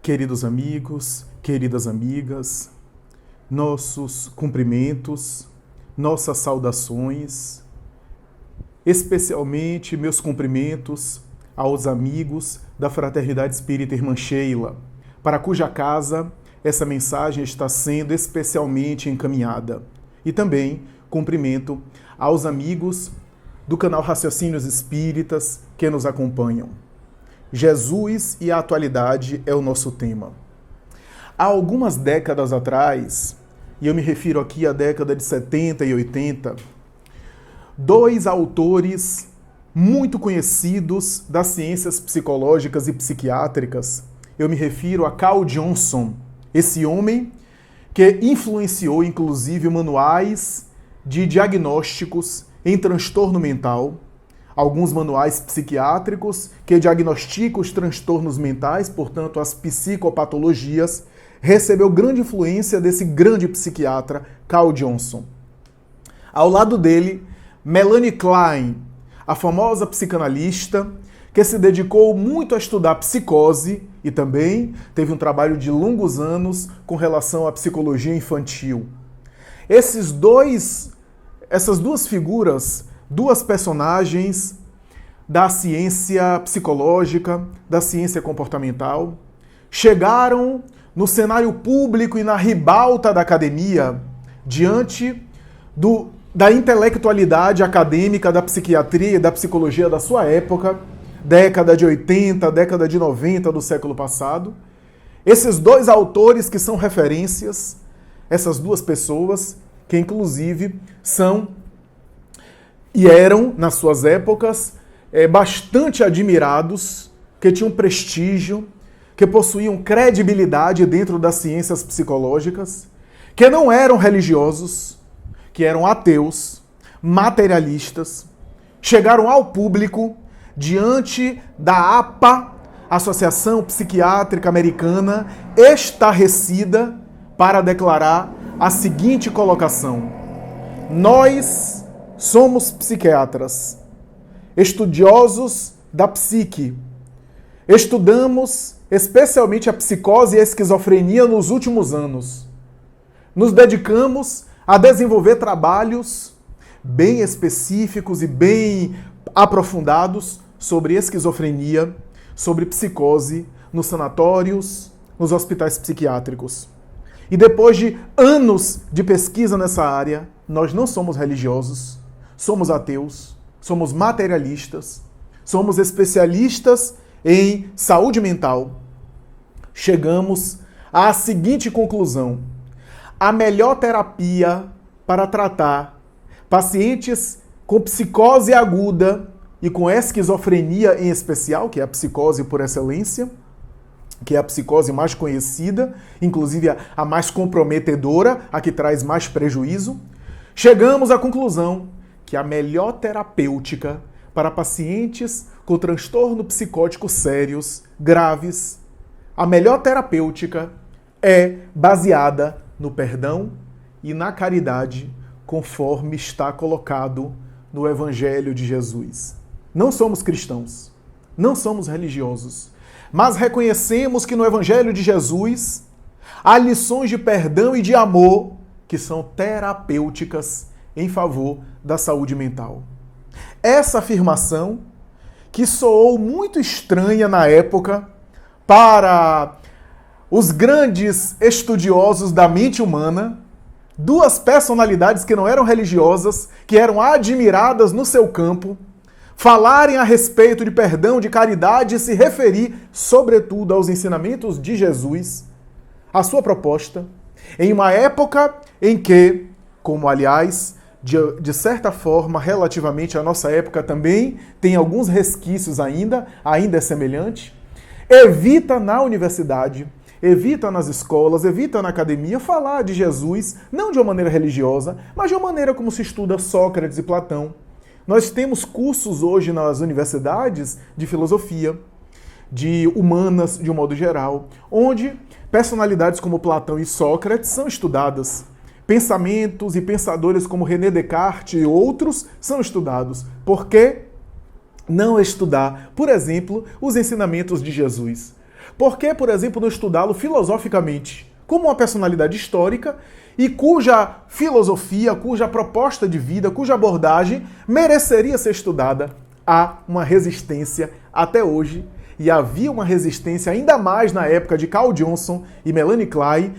Queridos amigos, queridas amigas, nossos cumprimentos, nossas saudações, especialmente meus cumprimentos aos amigos da Fraternidade Espírita Irmã Sheila, para cuja casa essa mensagem está sendo especialmente encaminhada. E também cumprimento aos amigos do canal Raciocínios Espíritas que nos acompanham. Jesus e a atualidade é o nosso tema. Há algumas décadas atrás, e eu me refiro aqui à década de 70 e 80, dois autores muito conhecidos das ciências psicológicas e psiquiátricas, eu me refiro a Carl Johnson, esse homem que influenciou inclusive manuais de diagnósticos em transtorno mental, alguns manuais psiquiátricos que diagnosticam os transtornos mentais, portanto as psicopatologias, recebeu grande influência desse grande psiquiatra, Carl Johnson. Ao lado dele, Melanie Klein, a famosa psicanalista que se dedicou muito a estudar psicose e também teve um trabalho de longos anos com relação à psicologia infantil. Essas duas figuras, duas personagens da ciência psicológica, da ciência comportamental, chegaram no cenário público e na ribalta da academia diante da intelectualidade acadêmica da psiquiatria e da psicologia da sua época, década de 80, década de 90 do século passado. Esses dois autores que são referências, essas duas pessoas que inclusive são e eram, nas suas épocas, bastante admirados, que tinham prestígio, que possuíam credibilidade dentro das ciências psicológicas, que não eram religiosos, que eram ateus, materialistas, chegaram ao público diante da APA, Associação Psiquiátrica Americana, estarrecida para declarar a seguinte colocação: nós somos psiquiatras, estudiosos da psique. Estudamos especialmente a psicose e a esquizofrenia nos últimos anos. Nos dedicamos a desenvolver trabalhos bem específicos e bem aprofundados sobre esquizofrenia, sobre psicose, nos sanatórios, nos hospitais psiquiátricos. E depois de anos de pesquisa nessa área, nós não somos religiosos, somos ateus, somos materialistas, somos especialistas em saúde mental. Chegamos à seguinte conclusão: a melhor terapia para tratar pacientes com psicose aguda e com esquizofrenia em especial, que é a psicose por excelência, que é a psicose mais conhecida, inclusive a mais comprometedora, a que traz mais prejuízo, chegamos à conclusão que a melhor terapêutica para pacientes com transtorno psicótico sérios, graves, a melhor terapêutica é baseada no perdão e na caridade, conforme está colocado no Evangelho de Jesus. Não somos cristãos, não somos religiosos, mas reconhecemos que no Evangelho de Jesus há lições de perdão e de amor que são terapêuticas em favor da saúde mental. Essa afirmação, que soou muito estranha na época para os grandes estudiosos da mente humana, duas personalidades que não eram religiosas, que eram admiradas no seu campo, falarem a respeito de perdão, de caridade e se referir, sobretudo, aos ensinamentos de Jesus, a sua proposta, em uma época em que, como aliás, de certa forma, relativamente à nossa época também, tem alguns resquícios ainda é semelhante, evita na universidade, evita nas escolas, evita na academia falar de Jesus, não de uma maneira religiosa, mas de uma maneira como se estuda Sócrates e Platão. Nós temos cursos hoje nas universidades de filosofia, de humanas de um modo geral, onde personalidades como Platão e Sócrates são estudadas. Pensamentos e pensadores como René Descartes e outros são estudados. Por que não estudar, por exemplo, os ensinamentos de Jesus? Por que, por exemplo, não estudá-lo filosoficamente, como uma personalidade histórica e cuja filosofia, cuja proposta de vida, cuja abordagem mereceria ser estudada? Há uma resistência até hoje, e havia uma resistência ainda mais na época de Carl Johnson e Melanie Klein,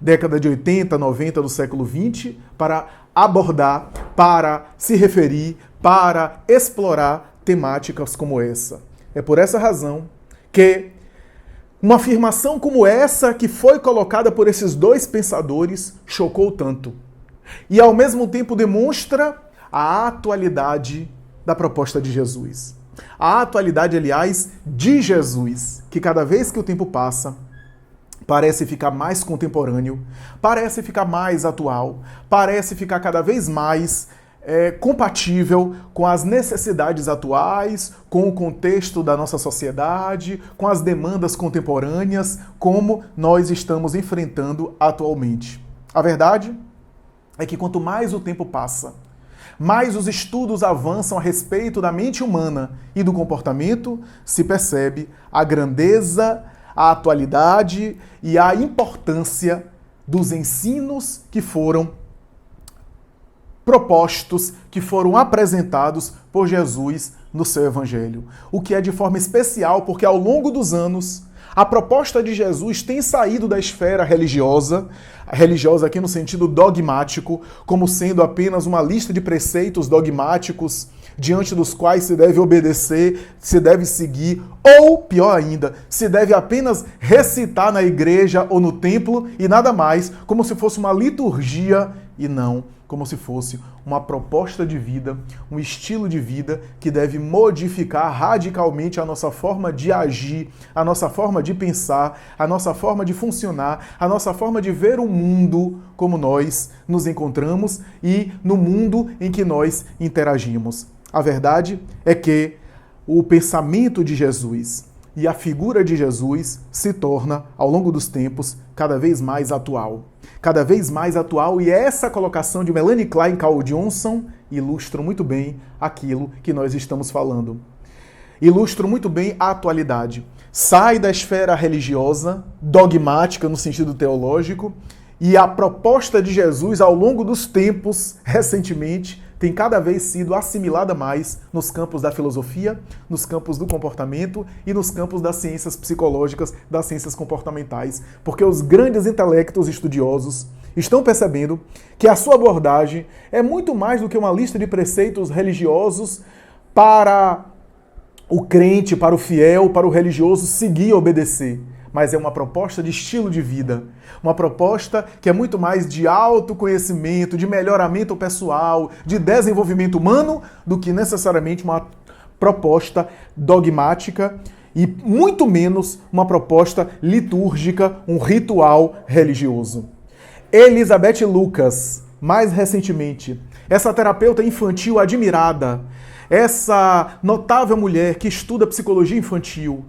década de 80, 90 do século XX, para abordar, para se referir, para explorar temáticas como essa. É por essa razão que uma afirmação como essa, que foi colocada por esses dois pensadores, chocou tanto. E ao mesmo tempo demonstra a atualidade da proposta de Jesus. A atualidade, aliás, de Jesus, que cada vez que o tempo passa, parece ficar mais contemporâneo, parece ficar mais atual, parece ficar cada vez mais compatível com as necessidades atuais, com o contexto da nossa sociedade, com as demandas contemporâneas, como nós estamos enfrentando atualmente. A verdade é que quanto mais o tempo passa, mais os estudos avançam a respeito da mente humana e do comportamento, se percebe a grandeza, a atualidade e a importância dos ensinos que foram propostos, que foram apresentados por Jesus no seu Evangelho. O que é de forma especial, porque ao longo dos anos, a proposta de Jesus tem saído da esfera religiosa aqui no sentido dogmático, como sendo apenas uma lista de preceitos dogmáticos diante dos quais se deve obedecer, se deve seguir, ou, pior ainda, se deve apenas recitar na igreja ou no templo e nada mais, como se fosse uma liturgia e não como se fosse uma proposta de vida, um estilo de vida que deve modificar radicalmente a nossa forma de agir, a nossa forma de pensar, a nossa forma de funcionar, a nossa forma de ver o mundo como nós nos encontramos e no mundo em que nós interagimos. A verdade é que o pensamento de Jesus e a figura de Jesus se torna, ao longo dos tempos, cada vez mais atual. Cada vez mais atual, e essa colocação de Melanie Klein e Carl Johnson ilustra muito bem aquilo que nós estamos falando. Ilustra muito bem a atualidade. Sai da esfera religiosa, dogmática no sentido teológico, e a proposta de Jesus ao longo dos tempos, recentemente, tem cada vez sido assimilada mais nos campos da filosofia, nos campos do comportamento e nos campos das ciências psicológicas, das ciências comportamentais, porque os grandes intelectos estudiosos estão percebendo que a sua abordagem é muito mais do que uma lista de preceitos religiosos para o crente, para o fiel, para o religioso seguir e obedecer. Mas é uma proposta de estilo de vida, uma proposta que é muito mais de autoconhecimento, de melhoramento pessoal, de desenvolvimento humano, do que necessariamente uma proposta dogmática e muito menos uma proposta litúrgica, um ritual religioso. Elizabeth Lucas, mais recentemente, essa terapeuta infantil admirada, essa notável mulher que estuda psicologia infantil,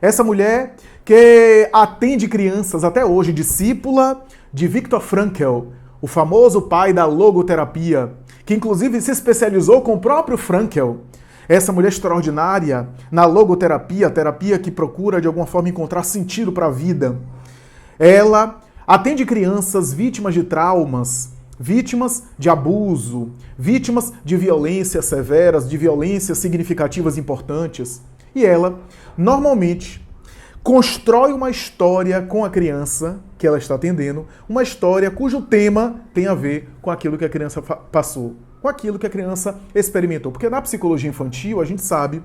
essa mulher que atende crianças até hoje, discípula de Viktor Frankl, o famoso pai da logoterapia, que inclusive se especializou com o próprio Frankl. Essa mulher extraordinária na logoterapia, a terapia que procura de alguma forma encontrar sentido para a vida. Ela atende crianças vítimas de traumas, vítimas de abuso, vítimas de violências severas, de violências significativas importantes. E ela, normalmente, constrói uma história com a criança que ela está atendendo, uma história cujo tema tem a ver com aquilo que a criança passou, com aquilo que a criança experimentou. Porque na psicologia infantil a gente sabe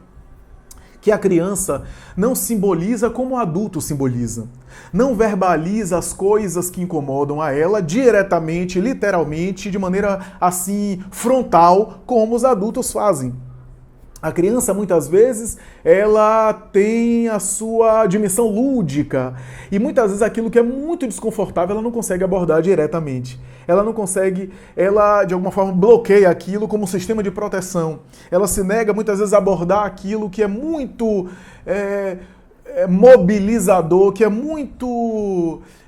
que a criança não simboliza como o adulto simboliza. Não verbaliza as coisas que incomodam a ela diretamente, literalmente, de maneira assim frontal, como os adultos fazem. A criança, muitas vezes, ela tem a sua dimensão lúdica e muitas vezes aquilo que é muito desconfortável ela não consegue abordar diretamente. Ela não consegue, ela de alguma forma bloqueia aquilo como um sistema de proteção. Ela se nega muitas vezes a abordar aquilo que é muito mobilizador,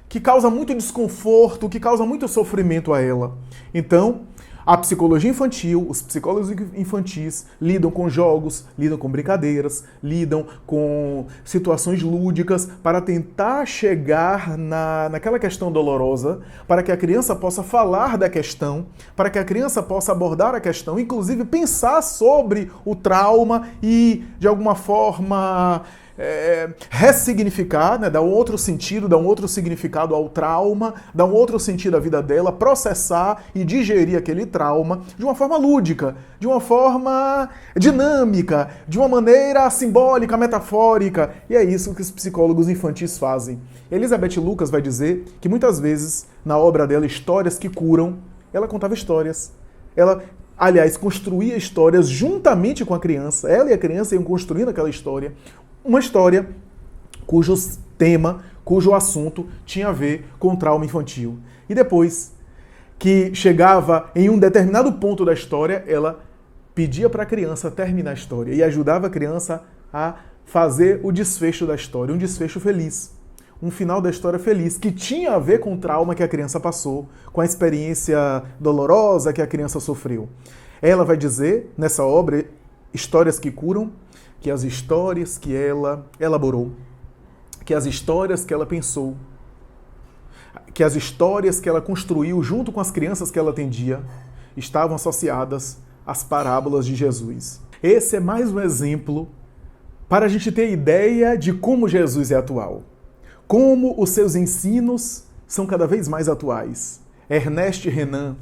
que causa muito desconforto, que causa muito sofrimento a ela. Então, A psicologia infantil, os psicólogos infantis lidam com jogos, lidam com brincadeiras, lidam com situações lúdicas para tentar chegar naquela questão dolorosa, para que a criança possa falar da questão, para que a criança possa abordar a questão, inclusive pensar sobre o trauma e, de alguma forma, ressignificar, né, dar um outro sentido, dar um outro significado ao trauma, dar um outro sentido à vida dela, processar e digerir aquele trauma de uma forma lúdica, de uma forma dinâmica, de uma maneira simbólica, metafórica. E é isso que os psicólogos infantis fazem. Elizabeth Lucas vai dizer que muitas vezes, na obra dela, Histórias que Curam, ela contava histórias. Ela, aliás, construía histórias juntamente com a criança. Ela e a criança iam construindo aquela história. Uma história cujo tema, cujo assunto tinha a ver com trauma infantil. E depois que chegava em um determinado ponto da história, ela pedia para a criança terminar a história e ajudava a criança a fazer o desfecho da história, um desfecho feliz. Um final da história feliz, que tinha a ver com o trauma que a criança passou, com a experiência dolorosa que a criança sofreu. Ela vai dizer, nessa obra, Histórias que Curam, que as histórias que ela elaborou, que as histórias que ela pensou, que as histórias que ela construiu junto com as crianças que ela atendia, estavam associadas às parábolas de Jesus. Esse é mais um exemplo para a gente ter ideia de como Jesus é atual, como os seus ensinos são cada vez mais atuais. Ernest Renan,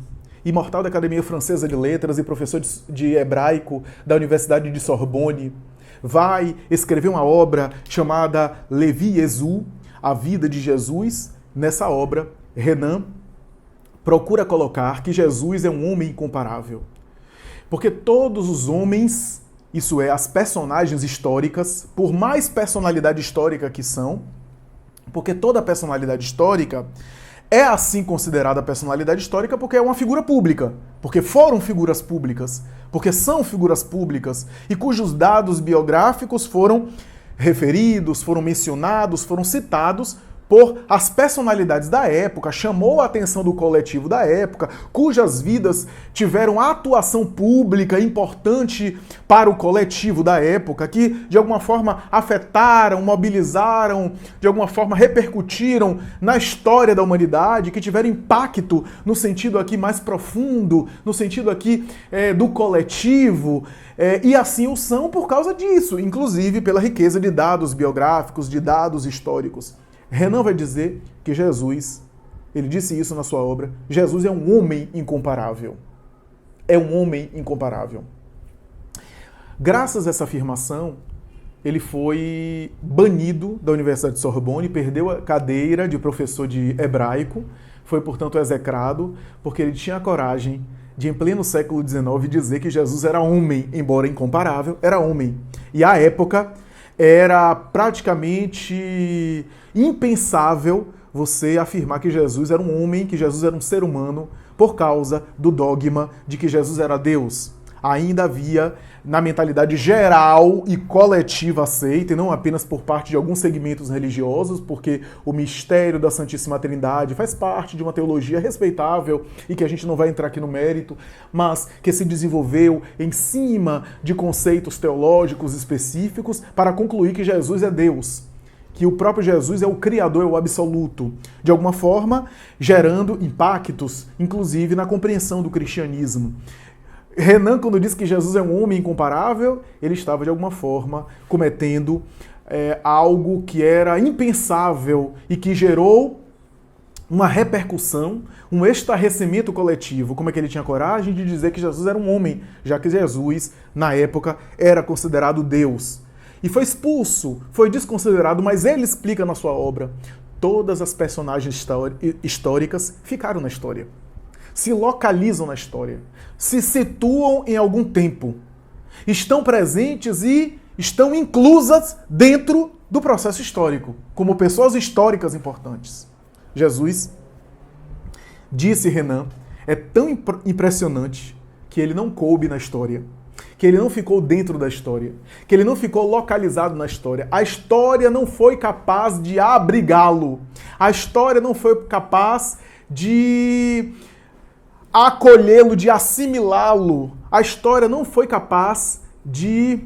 imortal da Academia Francesa de Letras e professor de hebraico da Universidade de Sorbonne, vai escrever uma obra chamada Le Vie Jésus, A Vida de Jesus. Nessa obra, Renan procura colocar que Jesus é um homem incomparável. Porque todos os homens, isso é, as personagens históricas, por mais personalidade histórica que são, porque toda personalidade histórica é assim considerada personalidade histórica porque é uma figura pública, porque foram figuras públicas, porque são figuras públicas e cujos dados biográficos foram referidos, foram mencionados, foram citados por as personalidades da época, chamou a atenção do coletivo da época, cujas vidas tiveram atuação pública importante para o coletivo da época, que de alguma forma afetaram, mobilizaram, de alguma forma repercutiram na história da humanidade, que tiveram impacto no sentido aqui mais profundo, no sentido aqui do coletivo, e assim o são por causa disso, inclusive pela riqueza de dados biográficos, de dados históricos. Renan vai dizer que Jesus, ele disse isso na sua obra, Jesus é um homem incomparável. É um homem incomparável. Graças a essa afirmação, ele foi banido da Universidade de Sorbonne, perdeu a cadeira de professor de hebraico, foi, portanto, execrado, porque ele tinha a coragem de, em pleno século XIX, dizer que Jesus era homem, embora incomparável, era homem. E à época era praticamente impensável você afirmar que Jesus era um homem, que Jesus era um ser humano, por causa do dogma de que Jesus era Deus. Ainda havia, na mentalidade geral e coletiva aceita, e não apenas por parte de alguns segmentos religiosos, porque o mistério da Santíssima Trindade faz parte de uma teologia respeitável e que a gente não vai entrar aqui no mérito, mas que se desenvolveu em cima de conceitos teológicos específicos para concluir que Jesus é Deus, que o próprio Jesus é o Criador, é o absoluto, de alguma forma gerando impactos, inclusive na compreensão do cristianismo. Renan, quando disse que Jesus é um homem incomparável, ele estava, de alguma forma, cometendo algo que era impensável e que gerou uma repercussão, um estarrecimento coletivo. Como é que ele tinha coragem de dizer que Jesus era um homem, já que Jesus, na época, era considerado Deus? E foi expulso, foi desconsiderado, mas ele explica na sua obra. Todas as personagens históricas ficaram na história, se localizam na história, se situam em algum tempo, estão presentes e estão inclusas dentro do processo histórico, como pessoas históricas importantes. Jesus, disse Renan, é tão impressionante que ele não coube na história, que ele não ficou dentro da história, que ele não ficou localizado na história. A história não foi capaz de abrigá-lo. A história não foi capaz de acolhê-lo, de assimilá-lo. A história não foi capaz de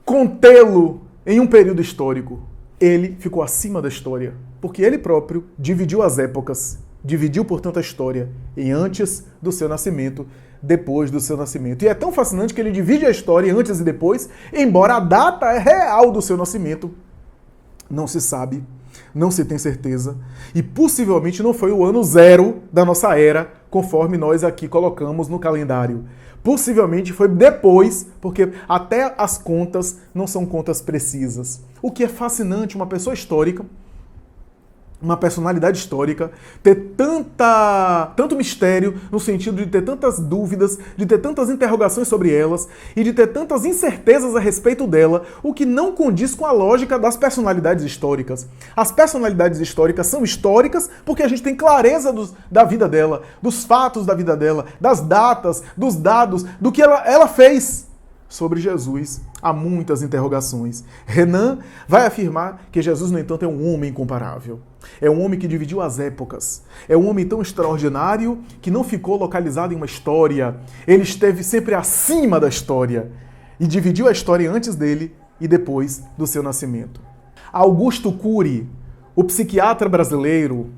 contê-lo em um período histórico. Ele ficou acima da história, porque ele próprio dividiu as épocas, dividiu, portanto, a história em antes do seu nascimento, depois do seu nascimento. E é tão fascinante que ele divide a história em antes e depois, embora a data real do seu nascimento não se sabe, não se tem certeza, e possivelmente não foi o ano zero da nossa era, conforme nós aqui colocamos no calendário. Possivelmente foi depois, porque até as contas não são contas precisas. O que é fascinante, uma pessoa histórica, uma personalidade histórica, ter tanto mistério, no sentido de ter tantas dúvidas, de ter tantas interrogações sobre elas e de ter tantas incertezas a respeito dela, o que não condiz com a lógica das personalidades históricas. As personalidades históricas são históricas porque a gente tem clareza da vida dela, dos fatos da vida dela, das datas, dos dados, do que ela fez. Sobre Jesus, há muitas interrogações. Renan vai afirmar que Jesus, no entanto, é um homem incomparável. É um homem que dividiu as épocas. É um homem tão extraordinário que não ficou localizado em uma história. Ele esteve sempre acima da história e dividiu a história antes dele e depois do seu nascimento. Augusto Cury, o psiquiatra brasileiro,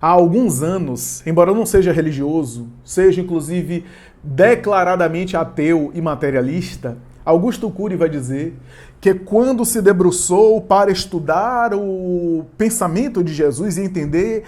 há alguns anos, embora não seja religioso, seja inclusive declaradamente ateu e materialista, Augusto Cury vai dizer que quando se debruçou para estudar o pensamento de Jesus e entender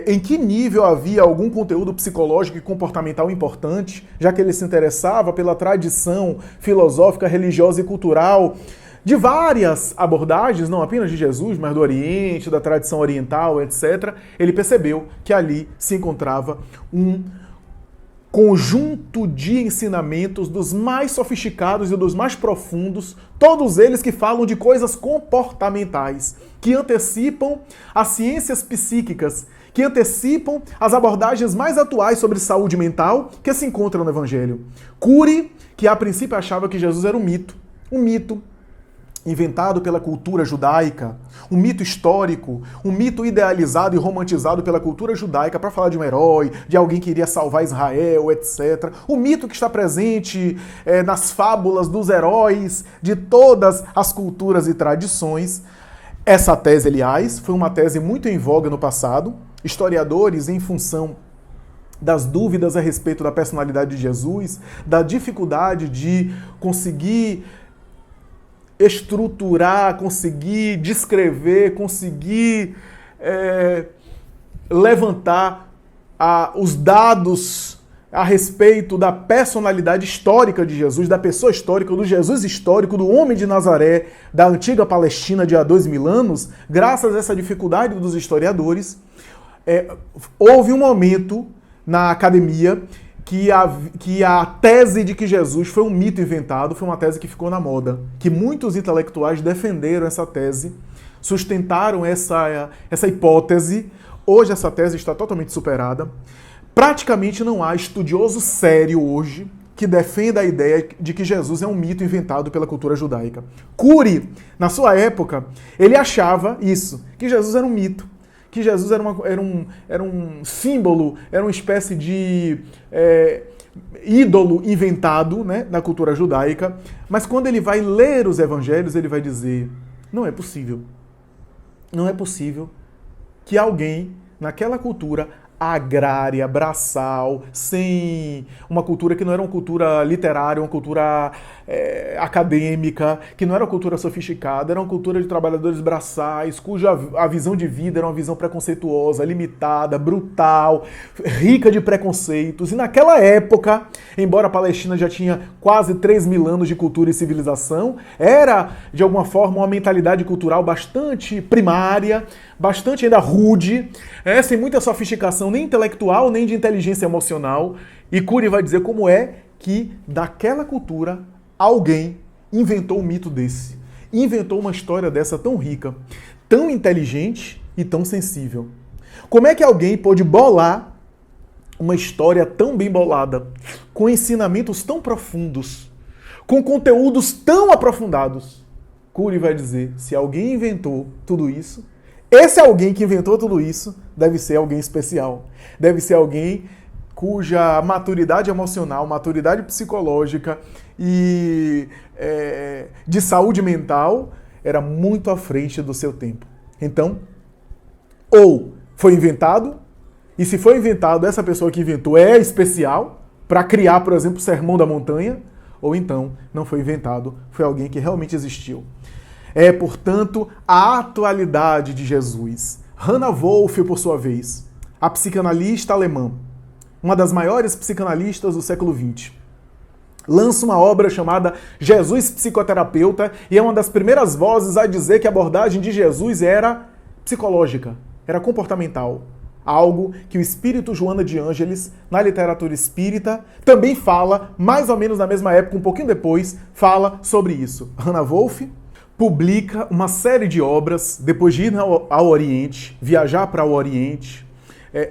em que nível havia algum conteúdo psicológico e comportamental importante, já que ele se interessava pela tradição filosófica, religiosa e cultural de várias abordagens, não apenas de Jesus, mas do Oriente, da tradição oriental, etc., ele percebeu que ali se encontrava um conjunto de ensinamentos dos mais sofisticados e dos mais profundos, todos eles que falam de coisas comportamentais, que antecipam as ciências psíquicas, que antecipam as abordagens mais atuais sobre saúde mental que se encontram no Evangelho. Cury, que a princípio achava que Jesus era um mito inventado pela cultura judaica, um mito histórico, um mito idealizado e romantizado pela cultura judaica para falar de um herói, de alguém que iria salvar Israel, etc. O mito que está presente nas fábulas dos heróis de todas as culturas e tradições. Essa tese, aliás, foi uma tese muito em voga no passado. Historiadores, em função das dúvidas a respeito da personalidade de Jesus, da dificuldade de conseguir estruturar, conseguir descrever, conseguir levantar os dados a respeito da personalidade histórica de Jesus, da pessoa histórica, do Jesus histórico, do homem de Nazaré, da antiga Palestina de há 2000 anos, graças a essa dificuldade dos historiadores, houve um momento na academia que a tese de que Jesus foi um mito inventado foi uma tese que ficou na moda, que muitos intelectuais defenderam essa tese, sustentaram essa hipótese. Hoje essa tese está totalmente superada. Praticamente não há estudioso sério hoje que defenda a ideia de que Jesus é um mito inventado pela cultura judaica. Cury, na sua época, ele achava isso, que Jesus era um mito, que Jesus era um símbolo, era uma espécie de ídolo inventado, né, na cultura judaica. Mas quando ele vai ler os evangelhos, ele vai dizer, não é possível que alguém naquela cultura agrária, braçal, sem uma cultura que não era uma cultura literária, uma cultura acadêmica, que não era uma cultura sofisticada, era uma cultura de trabalhadores braçais, cuja a visão de vida era uma visão preconceituosa, limitada, brutal, rica de preconceitos. E naquela época, embora a Palestina já tinha quase 3.000 anos de cultura e civilização, era, de alguma forma, uma mentalidade cultural bastante primária, bastante ainda rude, sem muita sofisticação nem intelectual, nem de inteligência emocional. E Cury vai dizer como é que daquela cultura alguém inventou um mito desse, inventou uma história dessa tão rica, tão inteligente e tão sensível. Como é que alguém pôde bolar uma história tão bem bolada, com ensinamentos tão profundos, com conteúdos tão aprofundados? Cury vai dizer, se alguém inventou tudo isso, Esse alguém que inventou tudo isso deve ser alguém especial. Deve ser alguém cuja maturidade emocional, maturidade psicológica e de saúde mental era muito à frente do seu tempo. Então, ou foi inventado, e se foi inventado, essa pessoa que inventou é especial para criar, por exemplo, o Sermão da Montanha, ou então não foi inventado, foi alguém que realmente existiu. É, portanto, a atualidade de Jesus. Hannah Wolff, por sua vez, a psicanalista alemã, uma das maiores psicanalistas do século XX, lança uma obra chamada Jesus Psicoterapeuta e é uma das primeiras vozes a dizer que a abordagem de Jesus era psicológica, era comportamental. Algo que o espírito Joana de Ângeles, na literatura espírita, também fala, mais ou menos na mesma época, um pouquinho depois, fala sobre isso. Hannah Wolff publica uma série de obras, depois de ir ao Oriente, viajar para o Oriente,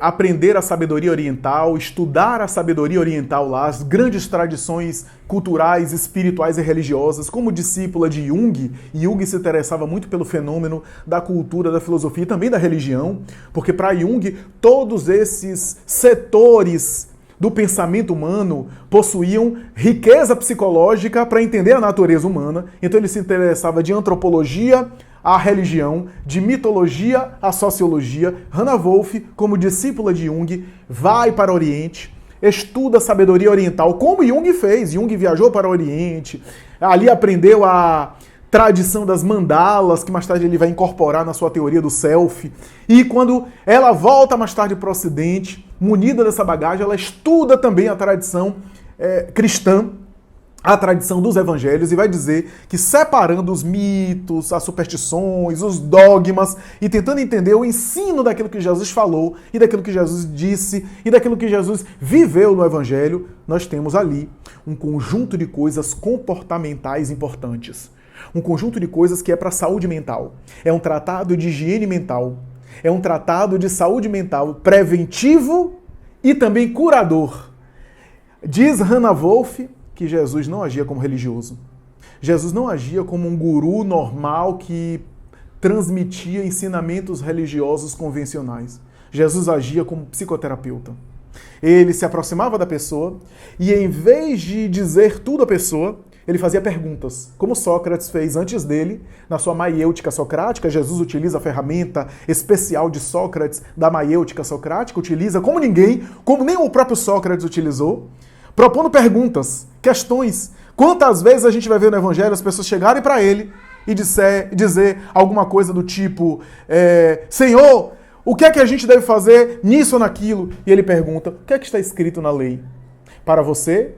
aprender a sabedoria oriental, estudar a sabedoria oriental lá, as grandes tradições culturais, espirituais e religiosas, como discípula de Jung. Jung se interessava muito pelo fenômeno da cultura, da filosofia e também da religião, porque para Jung todos esses setores do pensamento humano possuíam riqueza psicológica para entender a natureza humana. Então ele se interessava de antropologia à religião, de mitologia à sociologia. Hannah Wolff, como discípula de Jung, vai para o Oriente, estuda a sabedoria oriental, como Jung fez. Jung viajou para o Oriente, ali aprendeu a tradição das mandalas, que mais tarde ele vai incorporar na sua teoria do self. E quando ela volta mais tarde para o Ocidente, munida dessa bagagem, ela estuda também a tradição cristã, a tradição dos evangelhos, e vai dizer que separando os mitos, as superstições, os dogmas, e tentando entender o ensino daquilo que Jesus falou, e daquilo que Jesus disse, e daquilo que Jesus viveu no evangelho, nós temos ali um conjunto de coisas comportamentais importantes. Um conjunto de coisas que é para a saúde mental. É um tratado de higiene mental. É um tratado de saúde mental preventivo e também curador. Diz Hannah Wolff que Jesus não agia como religioso. Jesus não agia como um guru normal que transmitia ensinamentos religiosos convencionais. Jesus agia como psicoterapeuta. Ele se aproximava da pessoa e, em vez de dizer tudo à pessoa, ele fazia perguntas, como Sócrates fez antes dele, na sua maiêutica socrática. Jesus utiliza a ferramenta especial de Sócrates, da maiêutica socrática, utiliza como ninguém, como nem o próprio Sócrates utilizou, propondo perguntas, questões. Quantas vezes a gente vai ver no Evangelho as pessoas chegarem para ele e dizer alguma coisa do tipo, Senhor, o que é que a gente deve fazer nisso ou naquilo? E ele pergunta, o que é que está escrito na lei? Para você,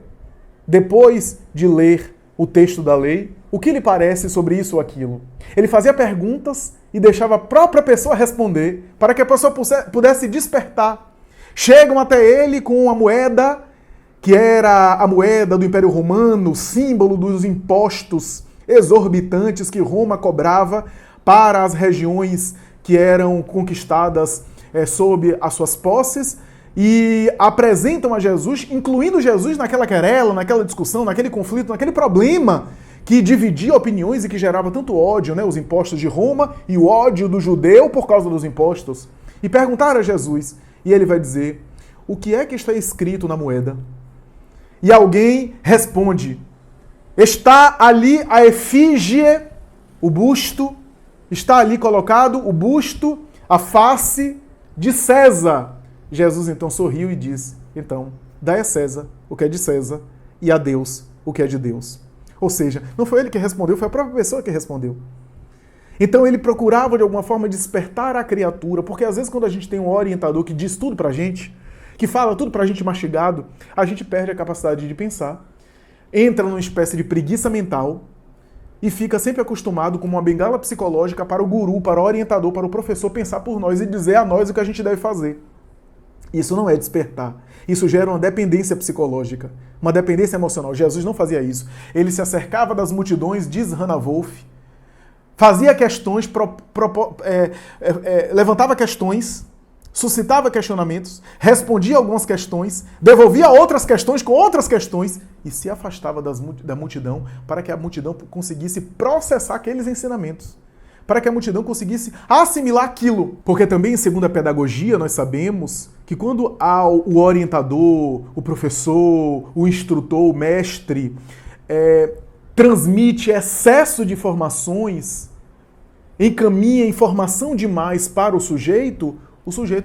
depois de ler o texto da lei, o que lhe parece sobre isso ou aquilo? Ele fazia perguntas e deixava a própria pessoa responder, para que a pessoa pudesse despertar. Chegam até ele com uma moeda, que era a moeda do Império Romano, símbolo dos impostos exorbitantes que Roma cobrava para as regiões que eram conquistadas sob as suas posses, e apresentam a Jesus, incluindo Jesus naquela querela, naquela discussão, naquele conflito, naquele problema que dividia opiniões e que gerava tanto ódio, né? Os impostos de Roma e o ódio do judeu por causa dos impostos. E perguntaram a Jesus, e ele vai dizer, o que é que está escrito na moeda? E alguém responde, está ali a efígie, o busto, está ali colocado o busto, a face de César. Jesus então sorriu e disse, então, dai a César o que é de César e a Deus o que é de Deus. Ou seja, não foi ele que respondeu, foi a própria pessoa que respondeu. Então ele procurava de alguma forma despertar a criatura, porque às vezes quando a gente tem um orientador que diz tudo pra gente, que fala tudo pra gente mastigado, a gente perde a capacidade de pensar, entra numa espécie de preguiça mental e fica sempre acostumado com uma bengala psicológica para o guru, para o orientador, para o professor pensar por nós e dizer a nós o que a gente deve fazer. Isso não é despertar. Isso gera uma dependência psicológica, uma dependência emocional. Jesus não fazia isso. Ele se acercava das multidões, diz Hannah Wolff, fazia questões, levantava questões, suscitava questionamentos, respondia algumas questões, devolvia outras questões com outras questões e se afastava da multidão para que a multidão conseguisse processar aqueles ensinamentos, para que a multidão conseguisse assimilar aquilo. Porque também, segundo a pedagogia, nós sabemos que quando o orientador, o professor, o instrutor, o mestre, transmite excesso de informações, encaminha informação demais para o sujeito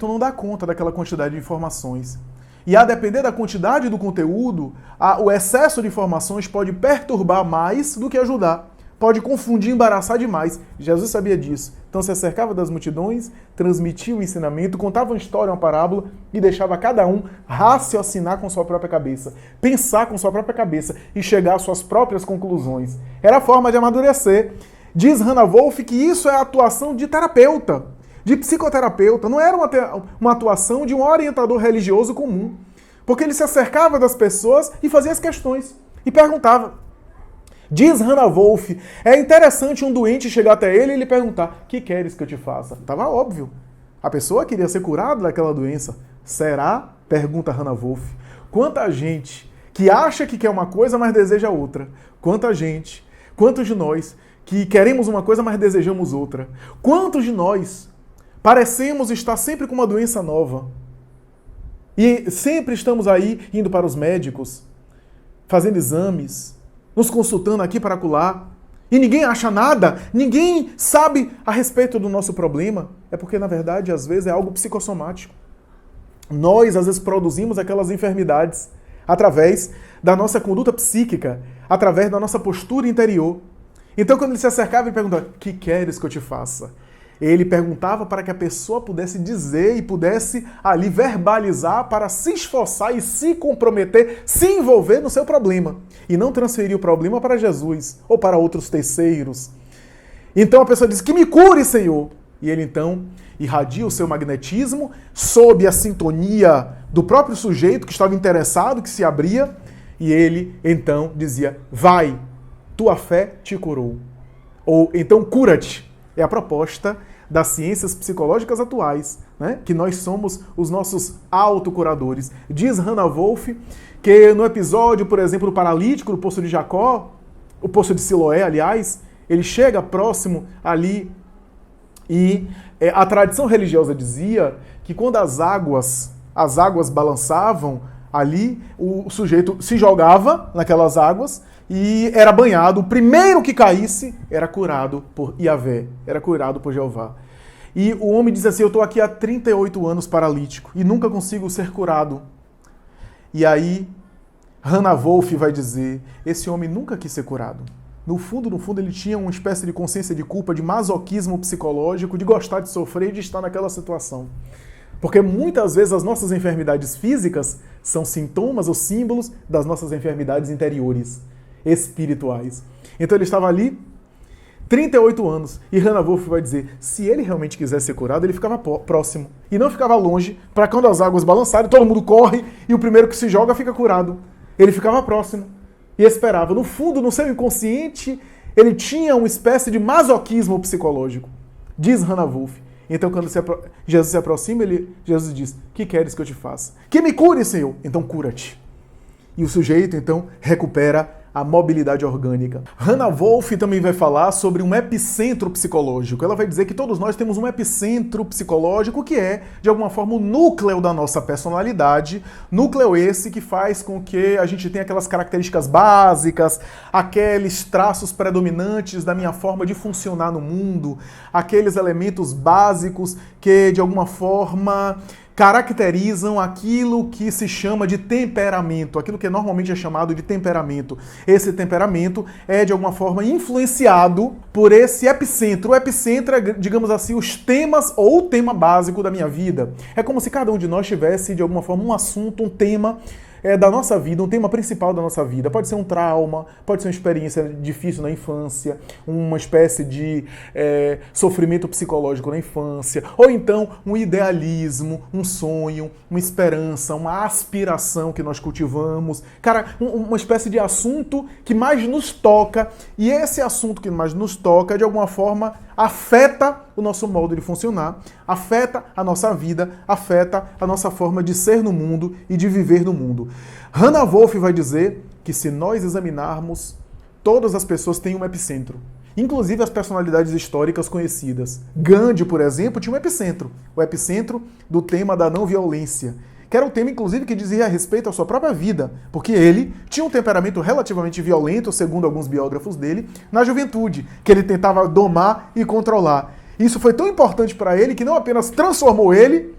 não dá conta daquela quantidade de informações. E a depender da quantidade do conteúdo, o excesso de informações pode perturbar mais do que ajudar. Pode confundir, embaraçar demais. Jesus sabia disso. Então se acercava das multidões, transmitia o ensinamento, contava uma história, uma parábola e deixava cada um raciocinar com sua própria cabeça, pensar com sua própria cabeça e chegar às suas próprias conclusões. Era a forma de amadurecer. Diz Hannah Wolff que isso é a atuação de terapeuta, de psicoterapeuta. Não era uma atuação de um orientador religioso comum. Porque ele se acercava das pessoas e fazia as questões. E perguntava. Diz Hannah Wolff, é interessante um doente chegar até ele e lhe perguntar: que queres que eu te faça? Estava óbvio. A pessoa queria ser curada daquela doença. Será? Pergunta Hannah Wolff. Quanta gente que acha que quer uma coisa, mas deseja outra. Quanta gente, quantos de nós que queremos uma coisa, mas desejamos outra. Quantos de nós parecemos estar sempre com uma doença nova. E sempre estamos aí indo para os médicos, fazendo exames, nos consultando aqui para acolá, e ninguém acha nada, ninguém sabe a respeito do nosso problema. É porque, na verdade, às vezes é algo psicossomático. Nós, às vezes, produzimos aquelas enfermidades através da nossa conduta psíquica, através da nossa postura interior. Então, quando ele se acercava e perguntava: que queres que eu te faça? Ele perguntava para que a pessoa pudesse dizer e pudesse ali verbalizar para se esforçar e se comprometer, se envolver no seu problema. E não transferir o problema para Jesus ou para outros terceiros. Então a pessoa diz: que me cure, Senhor. E ele então irradia o seu magnetismo sob a sintonia do próprio sujeito que estava interessado, que se abria. E ele então dizia: vai, tua fé te curou. Ou então cura-te. É a proposta das ciências psicológicas atuais, né? Que nós somos os nossos autocuradores. Diz Hannah Wolff que no episódio, por exemplo, do paralítico do Poço de Jacó, o Poço de Siloé, aliás, ele chega próximo ali e a tradição religiosa dizia que quando as águas balançavam ali, o sujeito se jogava naquelas águas e era banhado. O primeiro que caísse era curado por Yahvé, era curado por Jeová. E o homem diz assim: eu estou aqui há 38 anos paralítico e nunca consigo ser curado. E aí, Hannah Wolff vai dizer: esse homem nunca quis ser curado. No fundo, ele tinha uma espécie de consciência de culpa, de masoquismo psicológico, de gostar de sofrer e de estar naquela situação. Porque muitas vezes as nossas enfermidades físicas são sintomas ou símbolos das nossas enfermidades interiores, espirituais. Então ele estava ali, 38 anos, e Hannah Wolff vai dizer: se ele realmente quisesse ser curado, ele ficava próximo, e não ficava longe, para quando as águas balançarem, todo mundo corre, e o primeiro que se joga fica curado. Ele ficava próximo, e esperava. No fundo, no seu inconsciente, ele tinha uma espécie de masoquismo psicológico, diz Hannah Wolff. Então, quando Jesus se aproxima, Jesus diz: que queres que eu te faça? Que me cure, Senhor. Então, cura-te. E o sujeito, então, recupera a mobilidade orgânica. Hannah Wolff também vai falar sobre um epicentro psicológico. Ela vai dizer que todos nós temos um epicentro psicológico que é, de alguma forma, o núcleo da nossa personalidade. Núcleo esse que faz com que a gente tenha aquelas características básicas, aqueles traços predominantes da minha forma de funcionar no mundo, aqueles elementos básicos que, de alguma forma, caracterizam aquilo que se chama de temperamento, aquilo que normalmente é chamado de temperamento. Esse temperamento é, de alguma forma, influenciado por esse epicentro. O epicentro é, digamos assim, os temas ou o tema básico da minha vida. É como se cada um de nós tivesse, de alguma forma, um assunto, um tema da nossa vida, um tema principal da nossa vida. Pode ser um trauma, pode ser uma experiência difícil na infância, uma espécie de sofrimento psicológico na infância, ou então um idealismo, um sonho, uma esperança, uma aspiração que nós cultivamos. Cara, uma espécie de assunto que mais nos toca, e esse assunto que mais nos toca, de alguma forma, afeta o nosso modo de funcionar, afeta a nossa vida, afeta a nossa forma de ser no mundo e de viver no mundo. Hannah Wolff vai dizer que se nós examinarmos todas as pessoas têm um epicentro. Inclusive as personalidades históricas conhecidas. Gandhi, por exemplo, tinha um epicentro. O epicentro do tema da não violência, que era um tema, inclusive, que dizia a respeito à sua própria vida, porque ele tinha um temperamento relativamente violento, segundo alguns biógrafos dele, na juventude, que ele tentava domar e controlar. Isso foi tão importante para ele que não apenas transformou ele,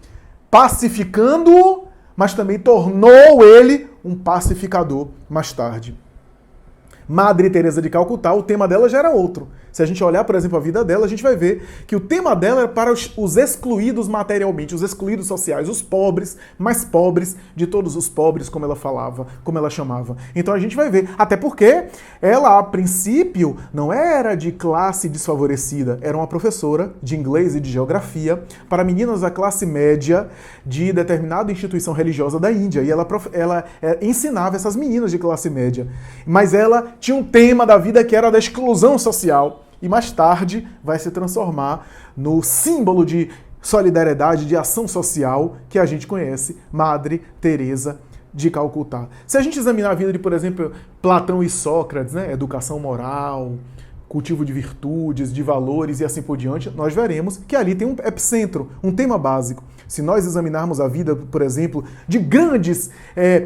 pacificando-o, mas também tornou ele um pacificador mais tarde. Madre Teresa de Calcutá, o tema dela já era outro. Se a gente olhar, por exemplo, a vida dela, a gente vai ver que o tema dela era para os excluídos materialmente, os excluídos sociais, os pobres, mais pobres de todos os pobres, como ela falava, como ela chamava. Então a gente vai ver, até porque ela, a princípio, não era de classe desfavorecida, era uma professora de inglês e de geografia para meninas da classe média de determinada instituição religiosa da Índia. E ela ensinava essas meninas de classe média. Mas ela tinha um tema da vida que era da exclusão social. E mais tarde vai se transformar no símbolo de solidariedade, de ação social que a gente conhece, Madre Teresa de Calcutá. Se a gente examinar a vida de, por exemplo, Platão e Sócrates, né, educação moral, cultivo de virtudes, de valores e assim por diante, nós veremos que ali tem um epicentro, um tema básico. Se nós examinarmos a vida, por exemplo, de grandes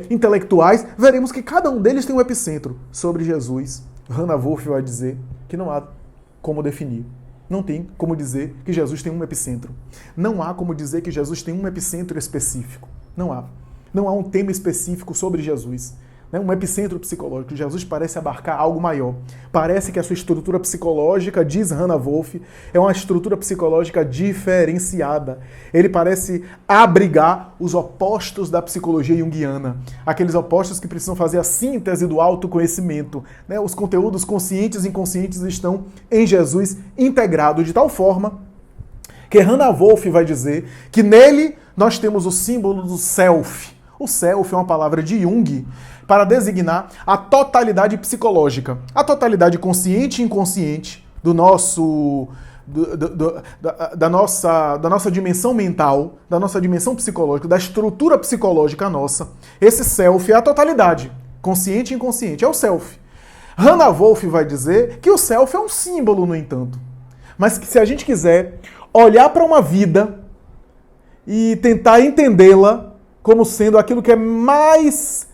intelectuais, veremos que cada um deles tem um epicentro. Sobre Jesus, Hannah Wolff vai dizer que não há como definir. Não tem como dizer que Jesus tem um epicentro. Não há como dizer que Jesus tem um epicentro específico. Não há. Não há um tema específico sobre Jesus. Um epicentro psicológico. Jesus parece abarcar algo maior. Parece que a sua estrutura psicológica, diz Hannah Wolff, é uma estrutura psicológica diferenciada. Ele parece abrigar os opostos da psicologia junguiana. Aqueles opostos que precisam fazer a síntese do autoconhecimento. Os conteúdos conscientes e inconscientes estão em Jesus integrados de tal forma que Hannah Wolff vai dizer que nele nós temos o símbolo do self. O self é uma palavra de Jung para designar a totalidade psicológica, a totalidade consciente e inconsciente do nosso, da nossa dimensão mental, da nossa dimensão psicológica, da estrutura psicológica nossa. Esse self é a totalidade, consciente e inconsciente, é o self. Hannah Wolff vai dizer que o self é um símbolo, no entanto, mas que se a gente quiser olhar para uma vida e tentar entendê-la como sendo aquilo que é mais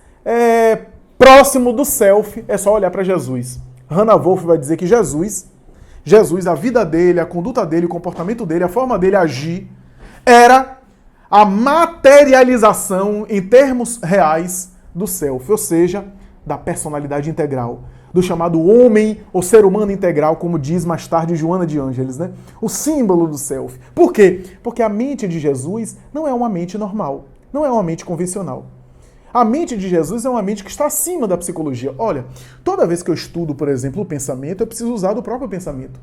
próximo do self, é só olhar para Jesus. Hannah Wolff vai dizer que Jesus, a vida dele, a conduta dele, o comportamento dele, a forma dele agir, era a materialização em termos reais do self, ou seja, da personalidade integral, do chamado homem ou ser humano integral, como diz mais tarde Joana de Ângeles, né? O símbolo do self. Por quê? Porque a mente de Jesus não é uma mente normal. Não é uma mente convencional. A mente de Jesus é uma mente que está acima da psicologia. Olha, toda vez que eu estudo, por exemplo, o pensamento, eu preciso usar do próprio pensamento.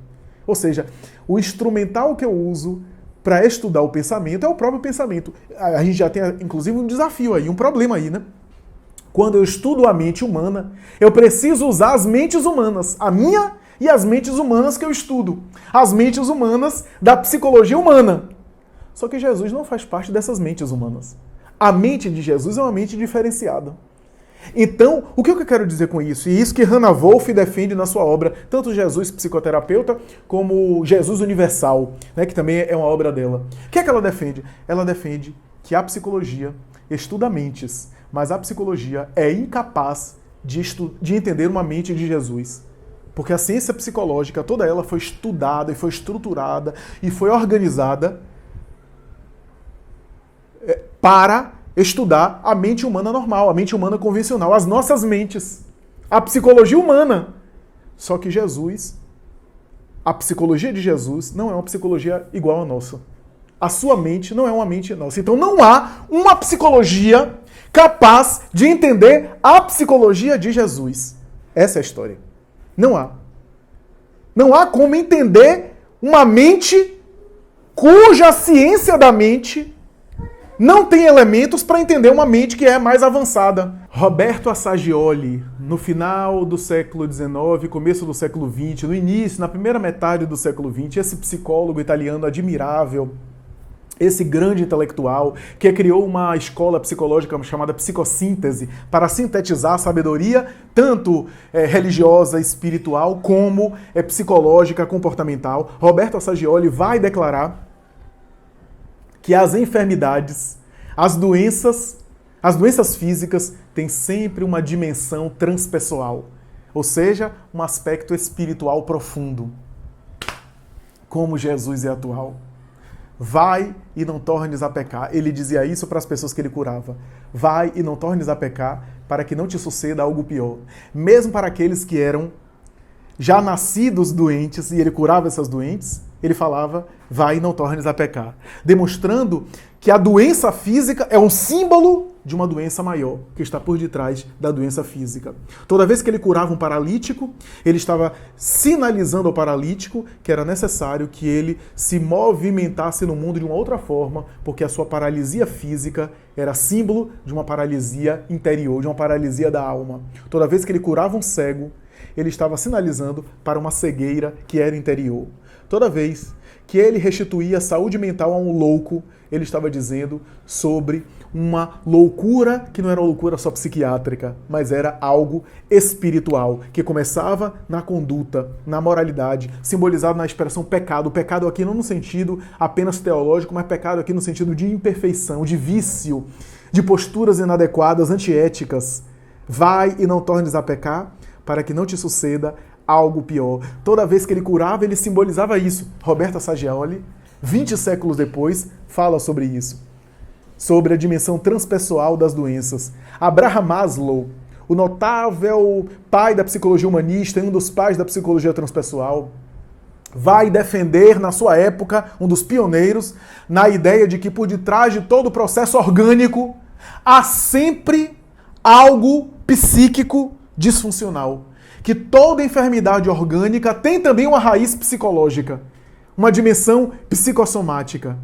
Ou seja, o instrumental que eu uso para estudar o pensamento é o próprio pensamento. A gente já tem, inclusive, um desafio aí, um problema aí, né? Quando eu estudo a mente humana, eu preciso usar as mentes humanas, a minha e as mentes humanas que eu estudo. As mentes humanas da psicologia humana. Só que Jesus não faz parte dessas mentes humanas. A mente de Jesus é uma mente diferenciada. Então, o que eu quero dizer com isso? E isso que Hannah Wolff defende na sua obra, tanto Jesus Psicoterapeuta, como Jesus Universal, né, que também é uma obra dela. O que é que ela defende? Ela defende que a psicologia estuda mentes, mas a psicologia é incapaz de entender uma mente de Jesus. Porque a ciência psicológica, toda ela foi estudada e foi estruturada e foi organizada para estudar a mente humana normal, a mente humana convencional, as nossas mentes, a psicologia humana. Só que Jesus, a psicologia de Jesus não é uma psicologia igual à nossa. A sua mente não é uma mente nossa. Então não há uma psicologia capaz de entender a psicologia de Jesus. Essa é a história. Não há. Não há como entender uma mente cuja ciência da mente não tem elementos para entender uma mente que é mais avançada. Roberto Assagioli, no final do século XIX, começo do século XX, no início, na primeira metade do século XX, esse psicólogo italiano admirável, esse grande intelectual que criou uma escola psicológica chamada psicossíntese para sintetizar a sabedoria, tanto religiosa, espiritual, como psicológica, comportamental. Roberto Assagioli vai declarar que as enfermidades, as doenças físicas têm sempre uma dimensão transpessoal, ou seja, um aspecto espiritual profundo. Como Jesus é atual. Vai e não tornes a pecar. Ele dizia isso para as pessoas que ele curava. Vai e não tornes a pecar, para que não te suceda algo pior. Mesmo para aqueles que eram já nascidos doentes, e ele curava essas doentes, ele falava, vai e não tornes a pecar. Demonstrando que a doença física é um símbolo de uma doença maior, que está por detrás da doença física. Toda vez que ele curava um paralítico, ele estava sinalizando ao paralítico que era necessário que ele se movimentasse no mundo de uma outra forma, porque a sua paralisia física era símbolo de uma paralisia interior, de uma paralisia da alma. Toda vez que ele curava um cego, ele estava sinalizando para uma cegueira que era interior. Toda vez que ele restituía a saúde mental a um louco, ele estava dizendo sobre uma loucura que não era uma loucura só psiquiátrica, mas era algo espiritual, que começava na conduta, na moralidade, simbolizado na expressão pecado. O pecado aqui não no sentido apenas teológico, mas pecado aqui no sentido de imperfeição, de vício, de posturas inadequadas, antiéticas. Vai e não tornes a pecar, para que não te suceda algo pior. Toda vez que ele curava, ele simbolizava isso. Roberto Assagioli, 20 séculos depois, fala sobre isso. Sobre a dimensão transpessoal das doenças. Abraham Maslow, o notável pai da psicologia humanista e um dos pais da psicologia transpessoal, vai defender, na sua época, um dos pioneiros, na ideia de que por detrás de todo o processo orgânico há sempre algo psíquico disfuncional. Que toda enfermidade orgânica tem também uma raiz psicológica, uma dimensão psicossomática.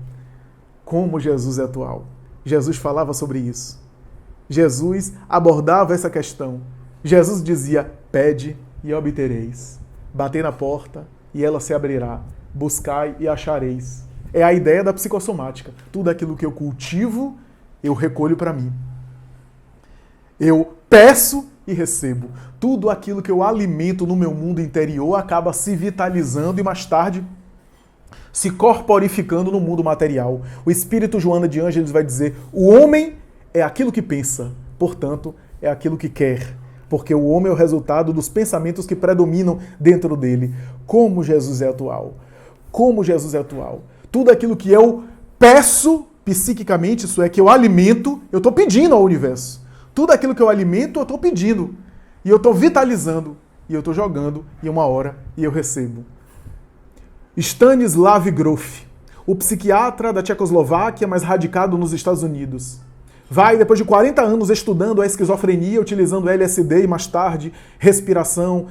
Como Jesus é atual. Jesus falava sobre isso. Jesus abordava essa questão. Jesus dizia, pede e obtereis. Batei na porta e ela se abrirá. Buscai e achareis. É a ideia da psicossomática. Tudo aquilo que eu cultivo, eu recolho para mim. Eu peço e recebo. Tudo aquilo que eu alimento no meu mundo interior acaba se vitalizando e mais tarde se corporificando no mundo material. O espírito Joana de Ângeles vai dizer, o homem é aquilo que pensa, portanto, é aquilo que quer, porque o homem é o resultado dos pensamentos que predominam dentro dele. Como Jesus é atual. Como Jesus é atual. Tudo aquilo que eu peço psiquicamente, isso é, que eu alimento, eu estou pedindo ao universo. Tudo aquilo que eu alimento, eu estou pedindo. E eu estou vitalizando. E eu estou jogando. E uma hora, e eu recebo. Stanislav Grof, o psiquiatra da Tchecoslováquia, mas radicado nos Estados Unidos. Vai, depois de 40 anos estudando a esquizofrenia, utilizando LSD e mais tarde respiração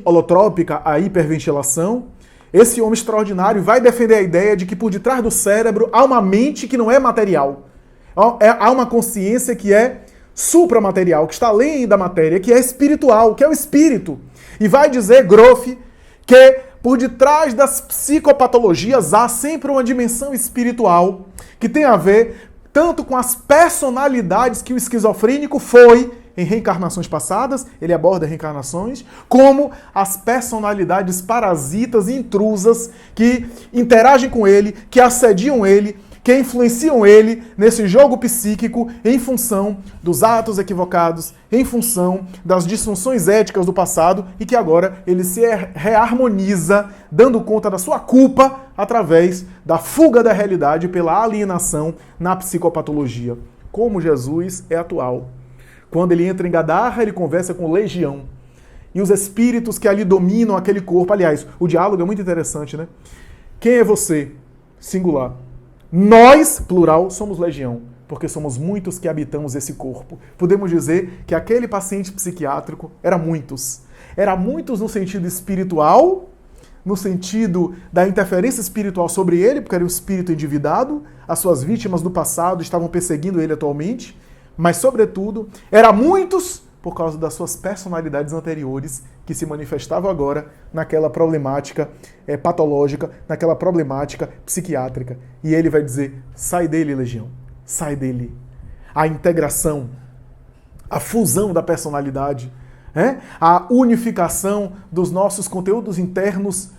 holotrópica, a hiperventilação. Esse homem extraordinário vai defender a ideia de que por detrás do cérebro há uma mente que não é material. Há uma consciência que é supramaterial, que está além da matéria, que é espiritual, que é o espírito. E vai dizer, Grof, que por detrás das psicopatologias há sempre uma dimensão espiritual que tem a ver tanto com as personalidades que o esquizofrênico foi em reencarnações passadas, ele aborda reencarnações, como as personalidades parasitas e intrusas que interagem com ele, que assediam ele, que influenciam ele nesse jogo psíquico em função dos atos equivocados, em função das disfunções éticas do passado e que agora ele se reharmoniza, dando conta da sua culpa através da fuga da realidade pela alienação na psicopatologia. Como Jesus é atual. Quando ele entra em Gadarra, ele conversa com Legião. E os espíritos que ali dominam aquele corpo. Aliás, o diálogo é muito interessante, né? Quem é você? Singular. Nós, plural, somos legião, porque somos muitos que habitamos esse corpo. Podemos dizer que aquele paciente psiquiátrico era muitos. Era muitos no sentido espiritual, no sentido da interferência espiritual sobre ele, porque era um espírito endividado, as suas vítimas do passado estavam perseguindo ele atualmente, mas, sobretudo, era muitos por causa das suas personalidades anteriores que se manifestavam agora naquela problemática patológica, naquela problemática psiquiátrica. E ele vai dizer, sai dele, legião, sai dele. A integração, a fusão da personalidade, a unificação dos nossos conteúdos internos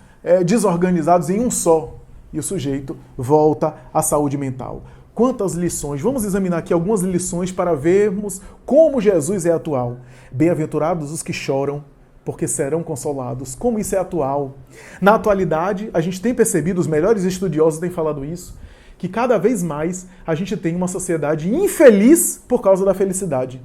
desorganizados em um só. E o sujeito volta à saúde mental. Quantas lições! Vamos examinar aqui algumas lições para vermos como Jesus é atual. Bem-aventurados os que choram, porque serão consolados. Como isso é atual? Na atualidade, a gente tem percebido, os melhores estudiosos têm falado isso, que cada vez mais a gente tem uma sociedade infeliz por causa da felicidade.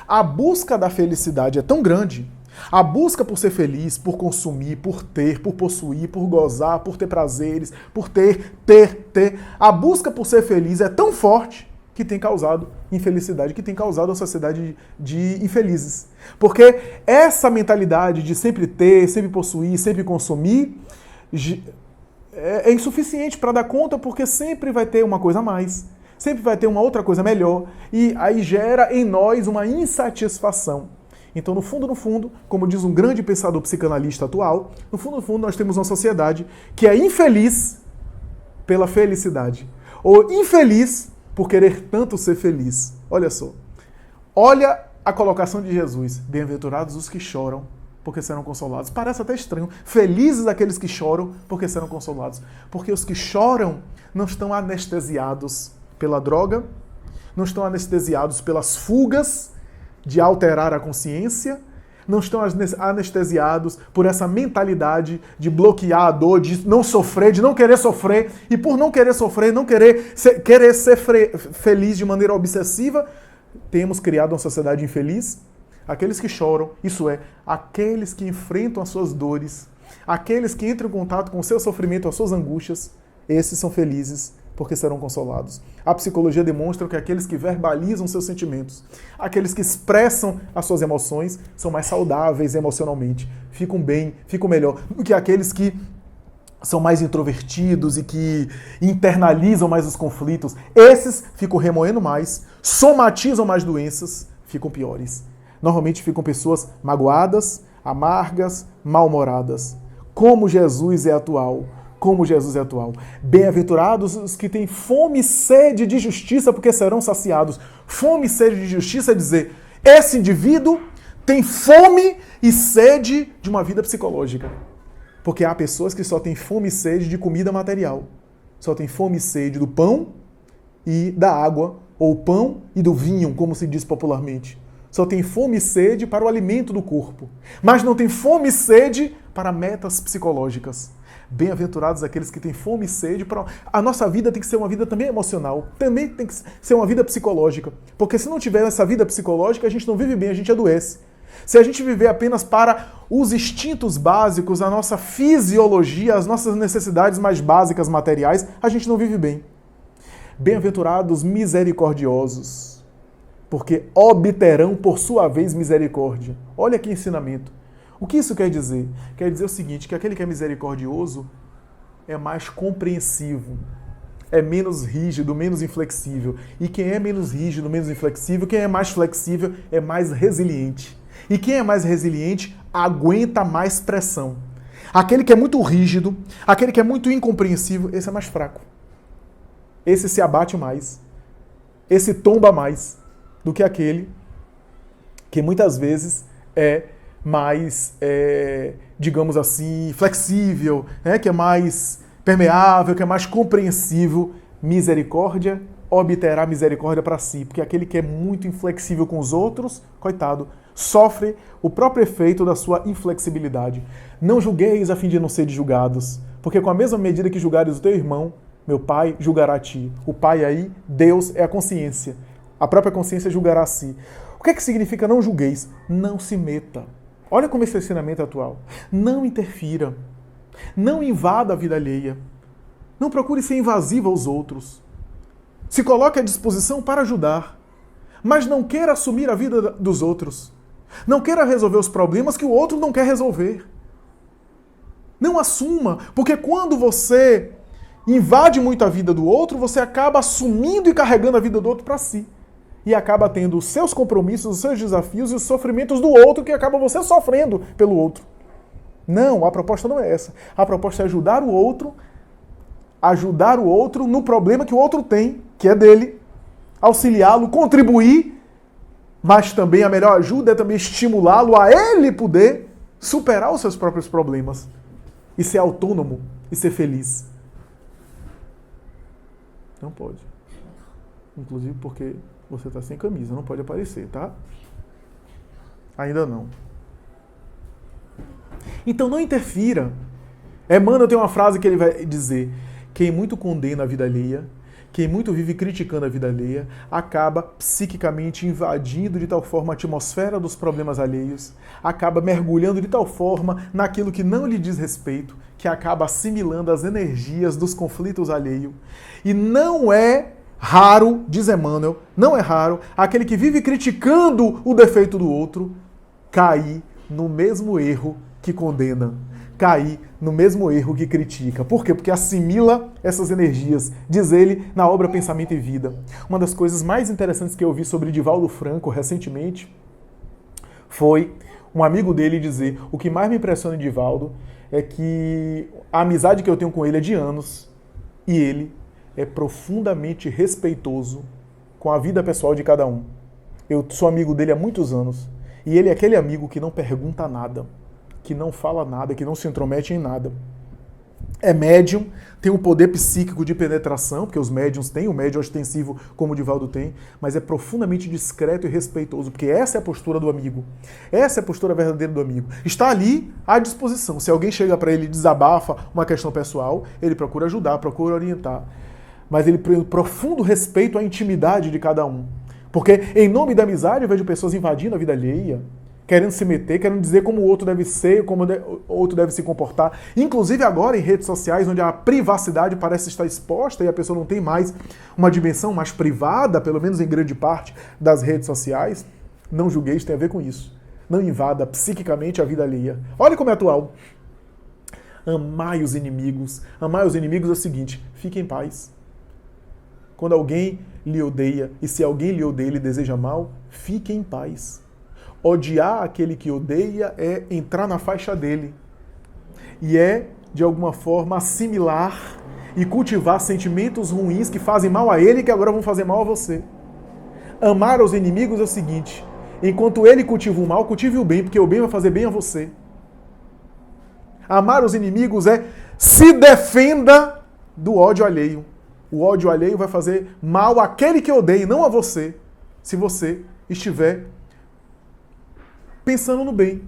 A busca da felicidade é tão grande, a busca por ser feliz, por consumir, por ter, por possuir, por gozar, por ter prazeres, por ter. A busca por ser feliz é tão forte que tem causado infelicidade, que tem causado a sociedade de infelizes. Porque essa mentalidade de sempre ter, sempre possuir, sempre consumir é insuficiente para dar conta, porque sempre vai ter uma coisa a mais, sempre vai ter uma outra coisa melhor, e aí gera em nós uma insatisfação. Então, no fundo, como diz um grande pensador psicanalista atual, no fundo, nós temos uma sociedade que é infeliz pela felicidade, ou infeliz por querer tanto ser feliz. Olha só. Olha a colocação de Jesus. Bem-aventurados os que choram, porque serão consolados. Parece até estranho. Felizes aqueles que choram, porque serão consolados. Porque os que choram não estão anestesiados pela droga, não estão anestesiados pelas fugas de alterar a consciência, não estão anestesiados por essa mentalidade de bloquear a dor, de não sofrer, de não querer sofrer, e por não querer sofrer, não querer ser feliz de maneira obsessiva, temos criado uma sociedade infeliz. Aqueles que choram, isso é, aqueles que enfrentam as suas dores, aqueles que entram em contato com o seu sofrimento, as suas angústias, esses são felizes porque serão consolados. A psicologia demonstra que aqueles que verbalizam seus sentimentos, aqueles que expressam as suas emoções, são mais saudáveis emocionalmente, ficam bem, ficam melhor, do que aqueles que são mais introvertidos e que internalizam mais os conflitos. Esses ficam remoendo mais, somatizam mais doenças, ficam piores. Normalmente ficam pessoas magoadas, amargas, mal-humoradas. Como Jesus é atual. Como Jesus é atual. Bem-aventurados os que têm fome e sede de justiça, porque serão saciados. Fome e sede de justiça é dizer, esse indivíduo tem fome e sede de uma vida psicológica. Porque há pessoas que só têm fome e sede de comida material. Só têm fome e sede do pão e da água, ou pão e do vinho, como se diz popularmente. Só tem fome e sede para o alimento do corpo. Mas não tem fome e sede para metas psicológicas. Bem-aventurados aqueles que têm fome e sede. A nossa vida tem que ser uma vida também emocional, também tem que ser uma vida psicológica. Porque se não tiver essa vida psicológica, a gente não vive bem, a gente adoece. Se a gente viver apenas para os instintos básicos, a nossa fisiologia, as nossas necessidades mais básicas materiais, a gente não vive bem. Bem-aventurados misericordiosos, porque obterão por sua vez misericórdia. Olha que ensinamento. O que isso quer dizer? Quer dizer o seguinte, que aquele que é misericordioso é mais compreensivo, é menos rígido, menos inflexível. E quem é menos rígido, menos inflexível, quem é mais flexível é mais resiliente. E quem é mais resiliente aguenta mais pressão. Aquele que é muito rígido, aquele que é muito incompreensível, esse é mais fraco. Esse se abate mais. Esse tomba mais do que aquele que muitas vezes é mais, digamos assim, flexível, que é mais permeável, que é mais compreensível. Misericórdia obterá misericórdia para si, porque aquele que é muito inflexível com os outros, coitado, sofre o próprio efeito da sua inflexibilidade. Não julgueis a fim de não seres julgados, porque com a mesma medida que julgares o teu irmão, meu pai julgará a ti. O pai aí, Deus, é a consciência. A própria consciência julgará a si. O que é que significa não julgueis? Não se meta. Olha como esse ensinamento é atual. Não interfira. Não invada a vida alheia. Não procure ser invasivo aos outros. Se coloque à disposição para ajudar. Mas não queira assumir a vida dos outros. Não queira resolver os problemas que o outro não quer resolver. Não assuma, porque quando você invade muito a vida do outro, você acaba assumindo e carregando a vida do outro para si. e acaba tendo os seus compromissos, os seus desafios e os sofrimentos do outro, que acaba você sofrendo pelo outro. Não, a proposta não é essa. A proposta é ajudar o outro no problema que o outro tem, que é dele, auxiliá-lo, contribuir, mas também a melhor ajuda é também estimulá-lo a ele poder superar os seus próprios problemas e ser autônomo e ser feliz. Não pode. Inclusive porque você está sem camisa, não pode aparecer, tá? Ainda não. Então não interfira. Emmanuel tem uma frase que ele vai dizer: quem muito condena a vida alheia, quem muito vive criticando a vida alheia, acaba psiquicamente invadindo de tal forma a atmosfera dos problemas alheios, acaba mergulhando de tal forma naquilo que não lhe diz respeito, que acaba assimilando as energias dos conflitos alheios. E não é raro, diz Emmanuel, não é raro aquele que vive criticando o defeito do outro cair no mesmo erro que condena, cair no mesmo erro que critica. Por quê? Porque assimila essas energias, diz ele na obra Pensamento e Vida. Uma das coisas mais interessantes que eu vi sobre Divaldo Franco recentemente foi um amigo dele dizer: o que mais me impressiona em Divaldo é que a amizade que eu tenho com ele é de anos e ele é profundamente respeitoso com a vida pessoal de cada um. Eu sou amigo dele há muitos anos e ele é aquele amigo que não pergunta nada, que não fala nada, que não se intromete em nada. É médium, tem um poder psíquico de penetração, porque os médiums têm, o médium ostensivo como o Divaldo tem, mas é profundamente discreto e respeitoso, porque essa é a postura do amigo. Essa é a postura verdadeira do amigo. Está ali à disposição. Se alguém chega para ele e desabafa uma questão pessoal, ele procura ajudar, procura orientar. Mas ele tem um profundo respeito à intimidade de cada um. Porque em nome da amizade eu vejo pessoas invadindo a vida alheia, querendo se meter, querendo dizer como o outro deve ser, como o outro deve se comportar. Inclusive agora em redes sociais, onde a privacidade parece estar exposta e a pessoa não tem mais uma dimensão mais privada, pelo menos em grande parte das redes sociais. Não julgueis, tem a ver com isso. Não invada psiquicamente a vida alheia. Olha como é atual. Amai os inimigos. Amai os inimigos é o seguinte: fique em paz. Quando alguém lhe odeia, e se alguém lhe odeia e lhe deseja mal, fique em paz. Odiar aquele que odeia é entrar na faixa dele. E é, de alguma forma, assimilar e cultivar sentimentos ruins que fazem mal a ele e que agora vão fazer mal a você. Amar os inimigos é o seguinte: enquanto ele cultiva o mal, cultive o bem, porque o bem vai fazer bem a você. Amar os inimigos é se defenda do ódio alheio. O ódio alheio vai fazer mal àquele que odeia, não a você, se você estiver pensando no bem,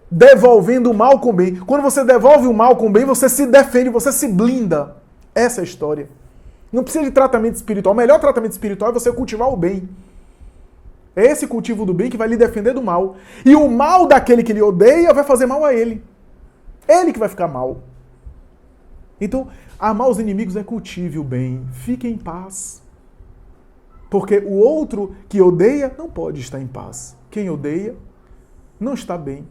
devolvendo o mal com o bem. Quando você devolve o mal com o bem, você se defende, você se blinda. Essa é a história. Não precisa de tratamento espiritual. O melhor tratamento espiritual é você cultivar o bem. É esse cultivo do bem que vai lhe defender do mal. E o mal daquele que lhe odeia vai fazer mal a ele. Ele que vai ficar mal. Então, amar os inimigos é cultive o bem. Fique em paz. Porque o outro que odeia não pode estar em paz. Quem odeia não está bem.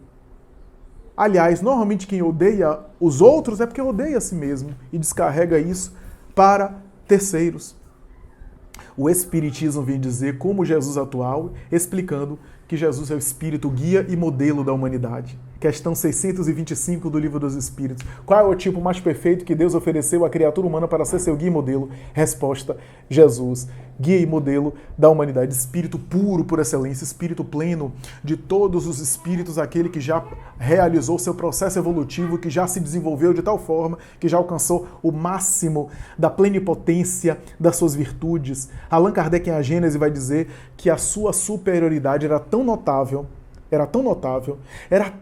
Aliás, normalmente quem odeia os outros é porque odeia a si mesmo e descarrega isso para terceiros. O Espiritismo vem dizer como Jesus atual, explicando que Jesus é o Espírito guia e modelo da humanidade. Questão 625 do Livro dos Espíritos. Qual é o tipo mais perfeito que Deus ofereceu à criatura humana para ser seu guia e modelo? Resposta: Jesus, guia e modelo da humanidade. Espírito puro por excelência, espírito pleno de todos os espíritos, aquele que já realizou seu processo evolutivo, que já se desenvolveu de tal forma, que já alcançou o máximo da plenipotência das suas virtudes. Allan Kardec, em A Gênese, vai dizer que a sua superioridade era tão notável, era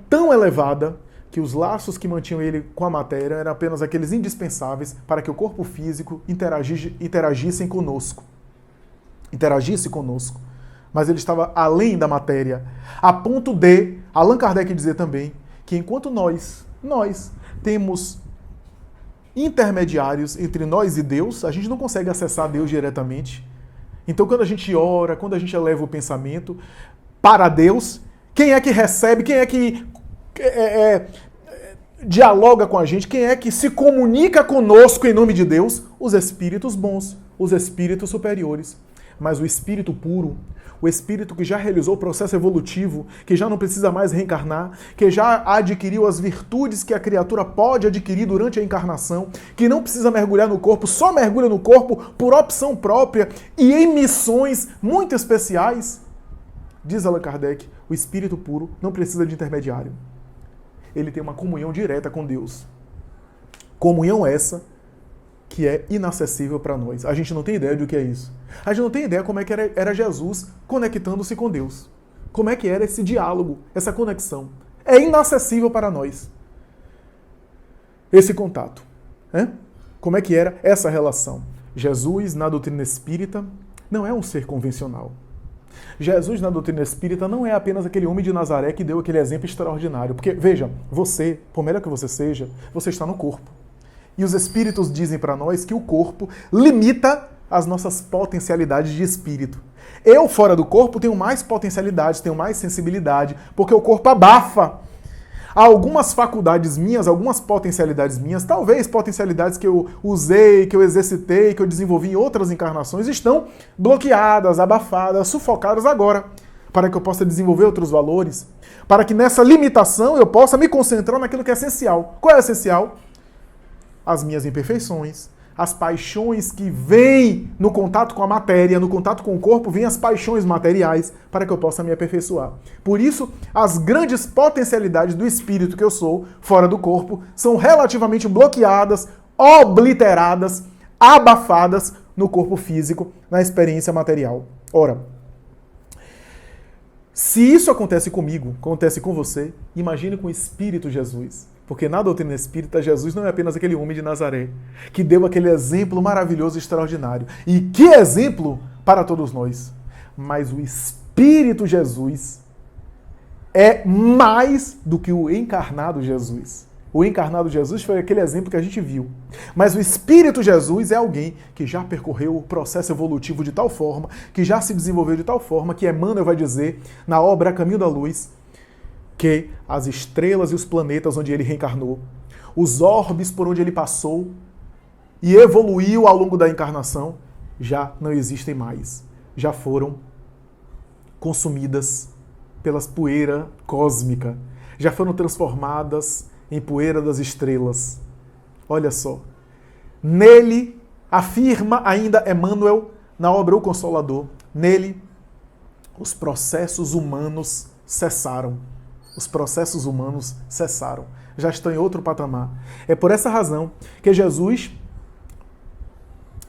tão elevada, que os laços que mantinham ele com a matéria eram apenas aqueles indispensáveis para que o corpo físico interagisse conosco. Mas ele estava além da matéria, a ponto de Allan Kardec dizer também que enquanto nós temos intermediários entre nós e Deus, a gente não consegue acessar Deus diretamente. Então, quando a gente ora, quando a gente eleva o pensamento para Deus, quem é que recebe, quem é que dialoga com a gente, quem é que se comunica conosco em nome de Deus? Os espíritos bons, os espíritos superiores. Mas o espírito puro, o espírito que já realizou o processo evolutivo, que já não precisa mais reencarnar, que já adquiriu as virtudes que a criatura pode adquirir durante a encarnação, que não precisa mergulhar no corpo, só mergulha no corpo por opção própria e em missões muito especiais. Diz Allan Kardec, o espírito puro não precisa de intermediário. Ele tem uma comunhão direta com Deus. Comunhão essa que é inacessível para nós. A gente não tem ideia do que é isso. A gente não tem ideia como é que era Jesus conectando-se com Deus. Como é que era esse diálogo, essa conexão. É inacessível para nós. Esse contato. Como é que era essa relação? Jesus, na doutrina espírita, não é um ser convencional. Jesus, na doutrina espírita, não é apenas aquele homem de Nazaré que deu aquele exemplo extraordinário. Porque, veja, você, por melhor que você seja, você está no corpo. E os espíritos dizem para nós que o corpo limita as nossas potencialidades de espírito. Eu, fora do corpo, tenho mais potencialidades, tenho mais sensibilidade, porque o corpo abafa. Há algumas faculdades minhas, algumas potencialidades minhas, talvez potencialidades que eu usei, que eu exercitei, que eu desenvolvi em outras encarnações, estão bloqueadas, abafadas, sufocadas agora, para que eu possa desenvolver outros valores, para que nessa limitação eu possa me concentrar naquilo que é essencial. Qual é essencial? As minhas imperfeições, as paixões que vêm no contato com a matéria, no contato com o corpo, vêm as paixões materiais para que eu possa me aperfeiçoar. Por isso, as grandes potencialidades do espírito que eu sou, fora do corpo, são relativamente bloqueadas, obliteradas, abafadas no corpo físico, na experiência material. Ora, se isso acontece comigo, acontece com você, imagine com o Espírito Jesus. Porque na doutrina espírita, Jesus não é apenas aquele homem de Nazaré, que deu aquele exemplo maravilhoso e extraordinário. E que exemplo para todos nós! Mas o Espírito Jesus é mais do que o encarnado Jesus. O encarnado Jesus foi aquele exemplo que a gente viu. Mas o Espírito Jesus é alguém que já percorreu o processo evolutivo de tal forma, que já se desenvolveu de tal forma, que Emmanuel vai dizer na obra Caminho da Luz, que as estrelas e os planetas onde ele reencarnou, os orbes por onde ele passou e evoluiu ao longo da encarnação, já não existem mais. Já foram consumidas pelas poeira cósmica. Já foram transformadas em poeira das estrelas. Olha só. Nele, afirma ainda Emmanuel, na obra O Consolador, nele, os processos humanos cessaram. Os processos humanos cessaram. Já estão em outro patamar. É por essa razão que Jesus,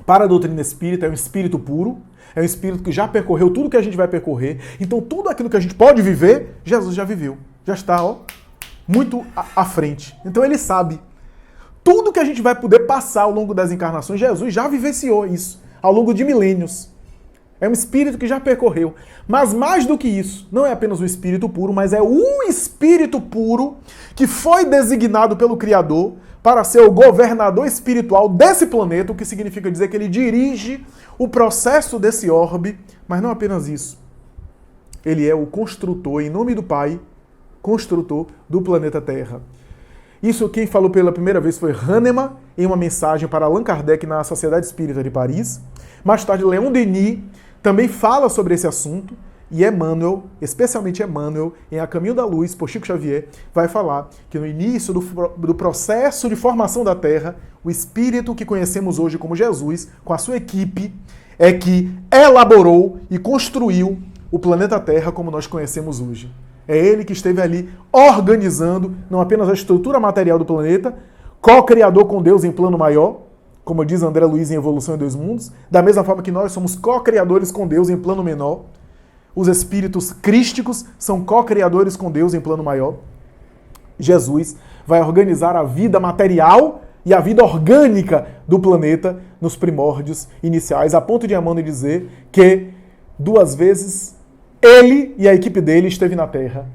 para a doutrina espírita, é um espírito puro, é um espírito que já percorreu tudo que a gente vai percorrer. Então, tudo aquilo que a gente pode viver, Jesus já viveu. Já está, muito à frente. Então, ele sabe. Tudo que a gente vai poder passar ao longo das encarnações, Jesus já vivenciou isso ao longo de milênios. É um espírito que já percorreu. Mas mais do que isso, não é apenas um espírito puro, mas é um espírito puro que foi designado pelo Criador para ser o governador espiritual desse planeta, o que significa dizer que ele dirige o processo desse orbe, mas não apenas isso. Ele é o construtor, em nome do Pai, construtor do planeta Terra. Isso quem falou pela primeira vez foi Hahnemann, em uma mensagem para Allan Kardec na Sociedade Espírita de Paris. Mais tarde, Leon Denis também fala sobre esse assunto, e Emmanuel, especialmente Emmanuel, em A Caminho da Luz, por Chico Xavier, vai falar que no início do processo de formação da Terra, o Espírito que conhecemos hoje como Jesus, com a sua equipe, é que elaborou e construiu o planeta Terra como nós conhecemos hoje. É ele que esteve ali organizando não apenas a estrutura material do planeta, co-criador com Deus em plano maior, como diz André Luiz em Evolução em Dois Mundos, da mesma forma que nós somos co-criadores com Deus em plano menor, os espíritos crísticos são co-criadores com Deus em plano maior. Jesus vai organizar a vida material e a vida orgânica do planeta nos primórdios iniciais, a ponto de Emmanuel dizer que 2 vezes ele e a equipe dele esteve na Terra,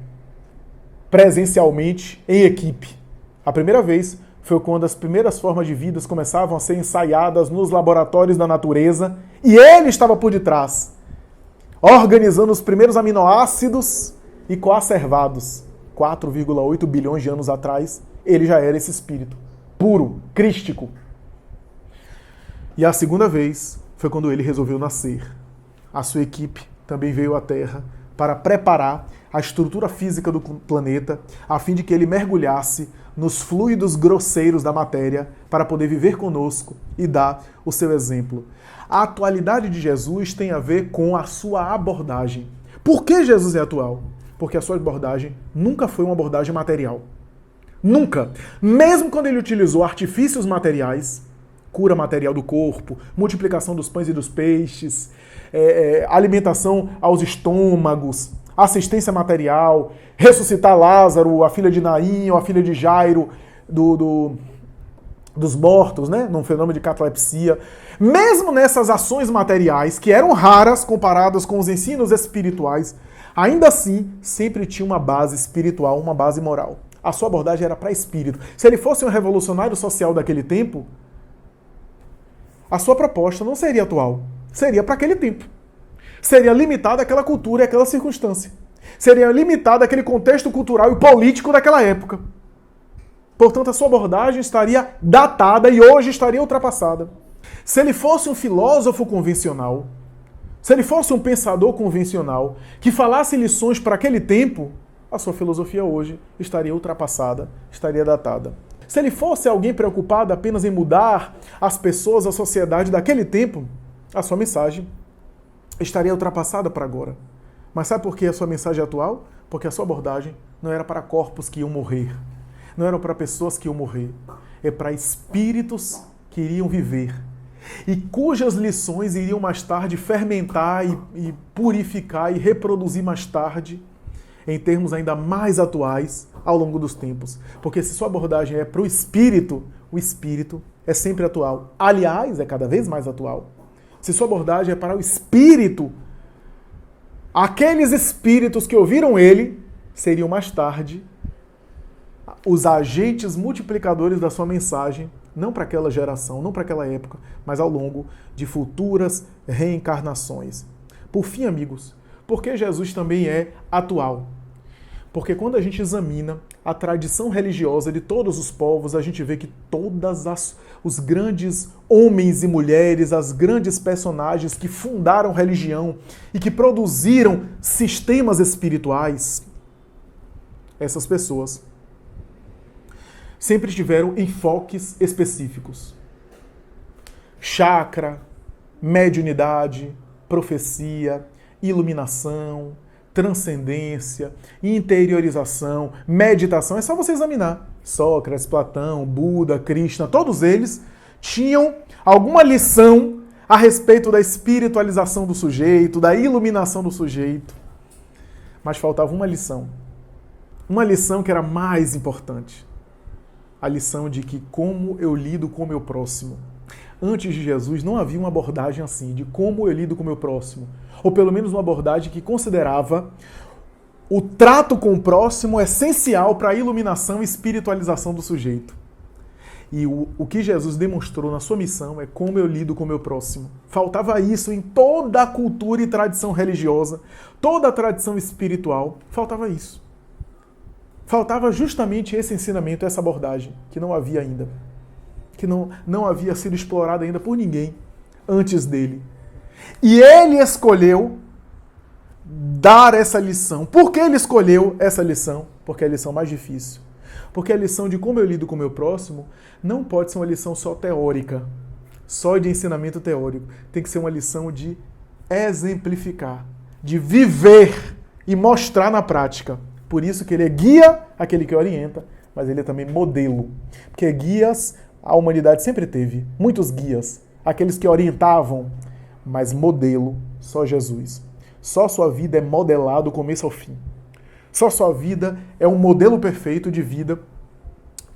presencialmente, em equipe. A primeira vez foi quando as primeiras formas de vida começavam a ser ensaiadas nos laboratórios da natureza e ele estava por detrás, organizando os primeiros aminoácidos e coacervados. 4,8 bilhões de anos atrás, ele já era esse espírito puro, crístico. E a segunda vez foi quando ele resolveu nascer. a sua equipe também veio à Terra para preparar a estrutura física do planeta, a fim de que ele mergulhasse nos fluidos grosseiros da matéria para poder viver conosco e dar o seu exemplo. A atualidade de Jesus tem a ver com a sua abordagem. Por que Jesus é atual? Porque a sua abordagem nunca foi uma abordagem material. Nunca. Mesmo quando ele utilizou artifícios materiais, cura material do corpo, multiplicação dos pães e dos peixes, alimentação aos estômagos, assistência material, ressuscitar Lázaro, a filha de Naim, ou a filha de Jairo, dos mortos, né? Num fenômeno de catalepsia. Mesmo nessas ações materiais, que eram raras comparadas com os ensinos espirituais, ainda assim, sempre tinha uma base espiritual, uma base moral. A sua abordagem era para espírito. Se ele fosse um revolucionário social daquele tempo, a sua proposta não seria atual. Seria para aquele tempo. Seria limitada àquela cultura e àquela circunstância. Seria limitada àquele contexto cultural e político daquela época. Portanto, a sua abordagem estaria datada e hoje estaria ultrapassada. Se ele fosse um filósofo convencional, se ele fosse um pensador convencional que falasse lições para aquele tempo, a sua filosofia hoje estaria ultrapassada, estaria datada. Se ele fosse alguém preocupado apenas em mudar as pessoas, a sociedade daquele tempo, a sua mensagem estaria ultrapassada para agora. Mas sabe por que a sua mensagem é atual? Porque a sua abordagem não era para corpos que iam morrer, não era para pessoas que iam morrer, é para espíritos que iriam viver e cujas lições iriam mais tarde fermentar e purificar e reproduzir mais tarde em termos ainda mais atuais ao longo dos tempos. Porque se sua abordagem é para o espírito é sempre atual. Aliás, é cada vez mais atual. Se sua abordagem é para o espírito, aqueles espíritos que ouviram ele seriam mais tarde os agentes multiplicadores da sua mensagem, não para aquela geração, não para aquela época, mas ao longo de futuras reencarnações. Por fim, amigos, por que Jesus também é atual? Porque quando a gente examina a tradição religiosa de todos os povos, a gente vê que os grandes homens e mulheres, as grandes personagens que fundaram religião e que produziram sistemas espirituais, essas pessoas sempre tiveram enfoques específicos. Chakra, mediunidade, profecia, iluminação, transcendência, interiorização, meditação. É só você examinar. Sócrates, Platão, Buda, Krishna, todos eles tinham alguma lição a respeito da espiritualização do sujeito, da iluminação do sujeito. Mas faltava uma lição. Uma lição que era mais importante. A lição de que como eu lido com o meu próximo. Antes de Jesus não havia uma abordagem assim, de como eu lido com o meu próximo. Ou pelo menos uma abordagem que considerava o trato com o próximo essencial para a iluminação e espiritualização do sujeito. E o que Jesus demonstrou na sua missão é como eu lido com o meu próximo. Faltava isso em toda a cultura e tradição religiosa, toda a tradição espiritual, faltava isso. Faltava justamente esse ensinamento, essa abordagem, que não havia ainda. Que não havia sido explorada ainda por ninguém antes dele. E ele escolheu dar essa lição. Por que ele escolheu essa lição? Porque é a lição mais difícil. Porque a lição de como eu lido com o meu próximo não pode ser uma lição só teórica, só de ensinamento teórico. Tem que ser uma lição de exemplificar, de viver e mostrar na prática. Por isso que ele é guia, aquele que orienta, mas ele é também modelo. Porque guias a humanidade sempre teve, muitos guias, aqueles que orientavam, mas modelo, só Jesus. Só sua vida é modelada do começo ao fim. Só sua vida é um modelo perfeito de vida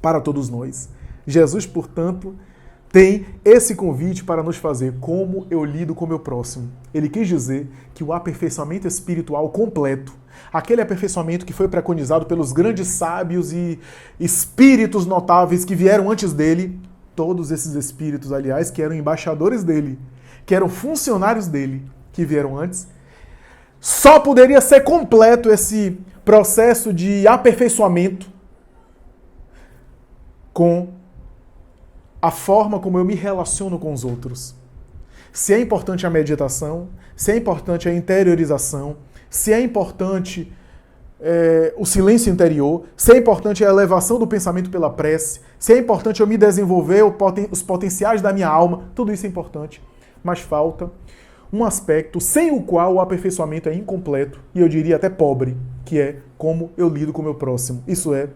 para todos nós. Jesus, portanto, tem esse convite para nos fazer como eu lido com o meu próximo. Ele quis dizer que o aperfeiçoamento espiritual completo, aquele aperfeiçoamento que foi preconizado pelos grandes sábios e espíritos notáveis que vieram antes dele, todos esses espíritos, aliás, que eram embaixadores dele, que eram funcionários dele, que vieram antes, só poderia ser completo esse processo de aperfeiçoamento com a forma como eu me relaciono com os outros. se é importante a meditação, se é importante a interiorização, se é importante o silêncio interior, se é importante a elevação do pensamento pela prece, se é importante eu me desenvolver os potenciais da minha alma, tudo isso é importante, mas falta um aspecto sem o qual o aperfeiçoamento é incompleto e eu diria até pobre, que é como eu lido com o meu próximo. Isso é,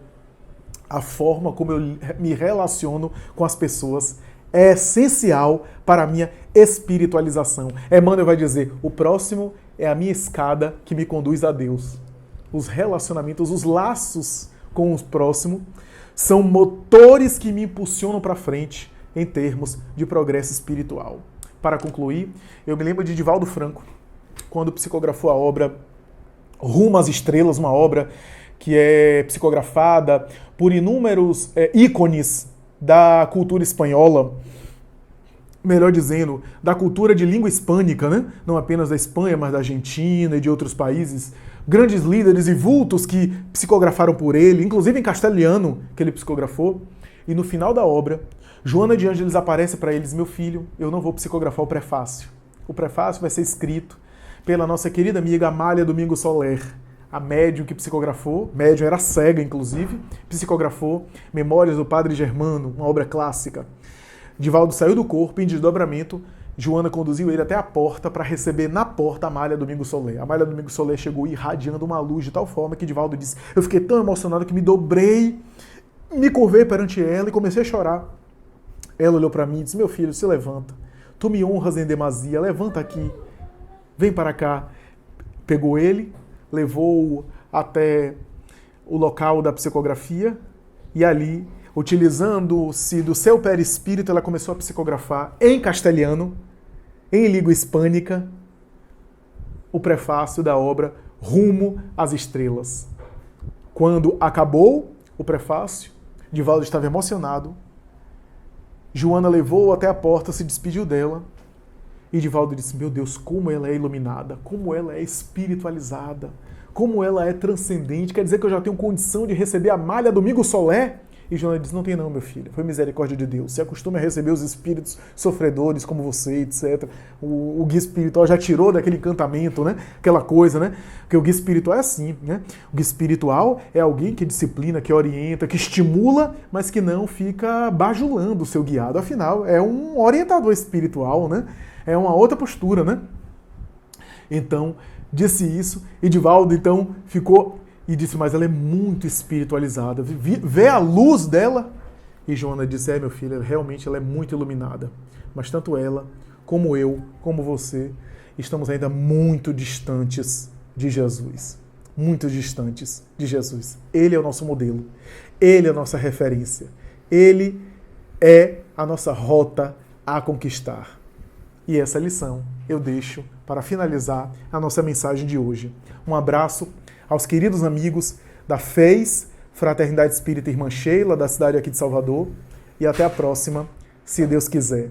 a forma como eu me relaciono com as pessoas é essencial para a minha espiritualização. Emmanuel vai dizer, o próximo é a minha escada que me conduz a Deus. Os relacionamentos, os laços com o próximo são motores que me impulsionam para frente em termos de progresso espiritual. Para concluir, eu me lembro de Divaldo Franco, quando psicografou a obra Rumo às Estrelas, uma obra que é psicografada por inúmeros ícones da cultura espanhola, melhor dizendo, da cultura de língua hispânica, né? Não apenas da Espanha, mas da Argentina e de outros países. Grandes líderes e vultos que psicografaram por ele, inclusive em castelhano, que ele psicografou. E no final da obra, Joana de Ângeles aparece para eles, meu filho, eu não vou psicografar o prefácio. O prefácio vai ser escrito pela nossa querida amiga Amália Domingos Soler, a médium que psicografou, médium era cega inclusive, psicografou Memórias do Padre Germano, uma obra clássica. Divaldo saiu do corpo em desdobramento, Joana conduziu ele até a porta para receber na porta a Amália Domingos Soler. A Amália Domingos Soler chegou irradiando uma luz de tal forma que Divaldo disse, eu fiquei tão emocionado que me dobrei, me curvei perante ela e comecei a chorar. Ela olhou para mim e disse, meu filho, se levanta, tu me honras em demasia, levanta aqui, vem para cá. Pegou ele, levou-o até o local da psicografia e ali, utilizando-se do seu perispírito, ela começou a psicografar em castelhano, em língua hispânica, o prefácio da obra Rumo às Estrelas. Quando acabou o prefácio, Divaldo estava emocionado, Joana levou-o até a porta, se despediu dela, e Divaldo disse, meu Deus, como ela é iluminada, como ela é espiritualizada, como ela é transcendente, quer dizer que eu já tenho condição de receber a Amália Domingos Soler? E Joana disse, não tem não, meu filho, foi misericórdia de Deus. Se acostume a receber os espíritos sofredores como você, etc. O guia espiritual já tirou daquele encantamento, né? Aquela coisa, né? Porque o guia espiritual é assim, né? O guia espiritual é alguém que disciplina, que orienta, que estimula, mas que não fica bajulando o seu guiado. Afinal, é um orientador espiritual, né? É uma outra postura, né? Então, disse isso, e Divaldo, então, ficou... E disse, mas ela é muito espiritualizada. Vê a luz dela. E Joana disse, meu filho, realmente ela é muito iluminada. Mas tanto ela, como eu, como você, estamos ainda muito distantes de Jesus. Muito distantes de Jesus. Ele é o nosso modelo. Ele é a nossa referência. Ele é a nossa rota a conquistar. E essa lição eu deixo para finalizar a nossa mensagem de hoje. Um abraço aos queridos amigos da FES, Fraternidade Espírita Irmã Sheila, da cidade aqui de Salvador, e até a próxima, se Deus quiser.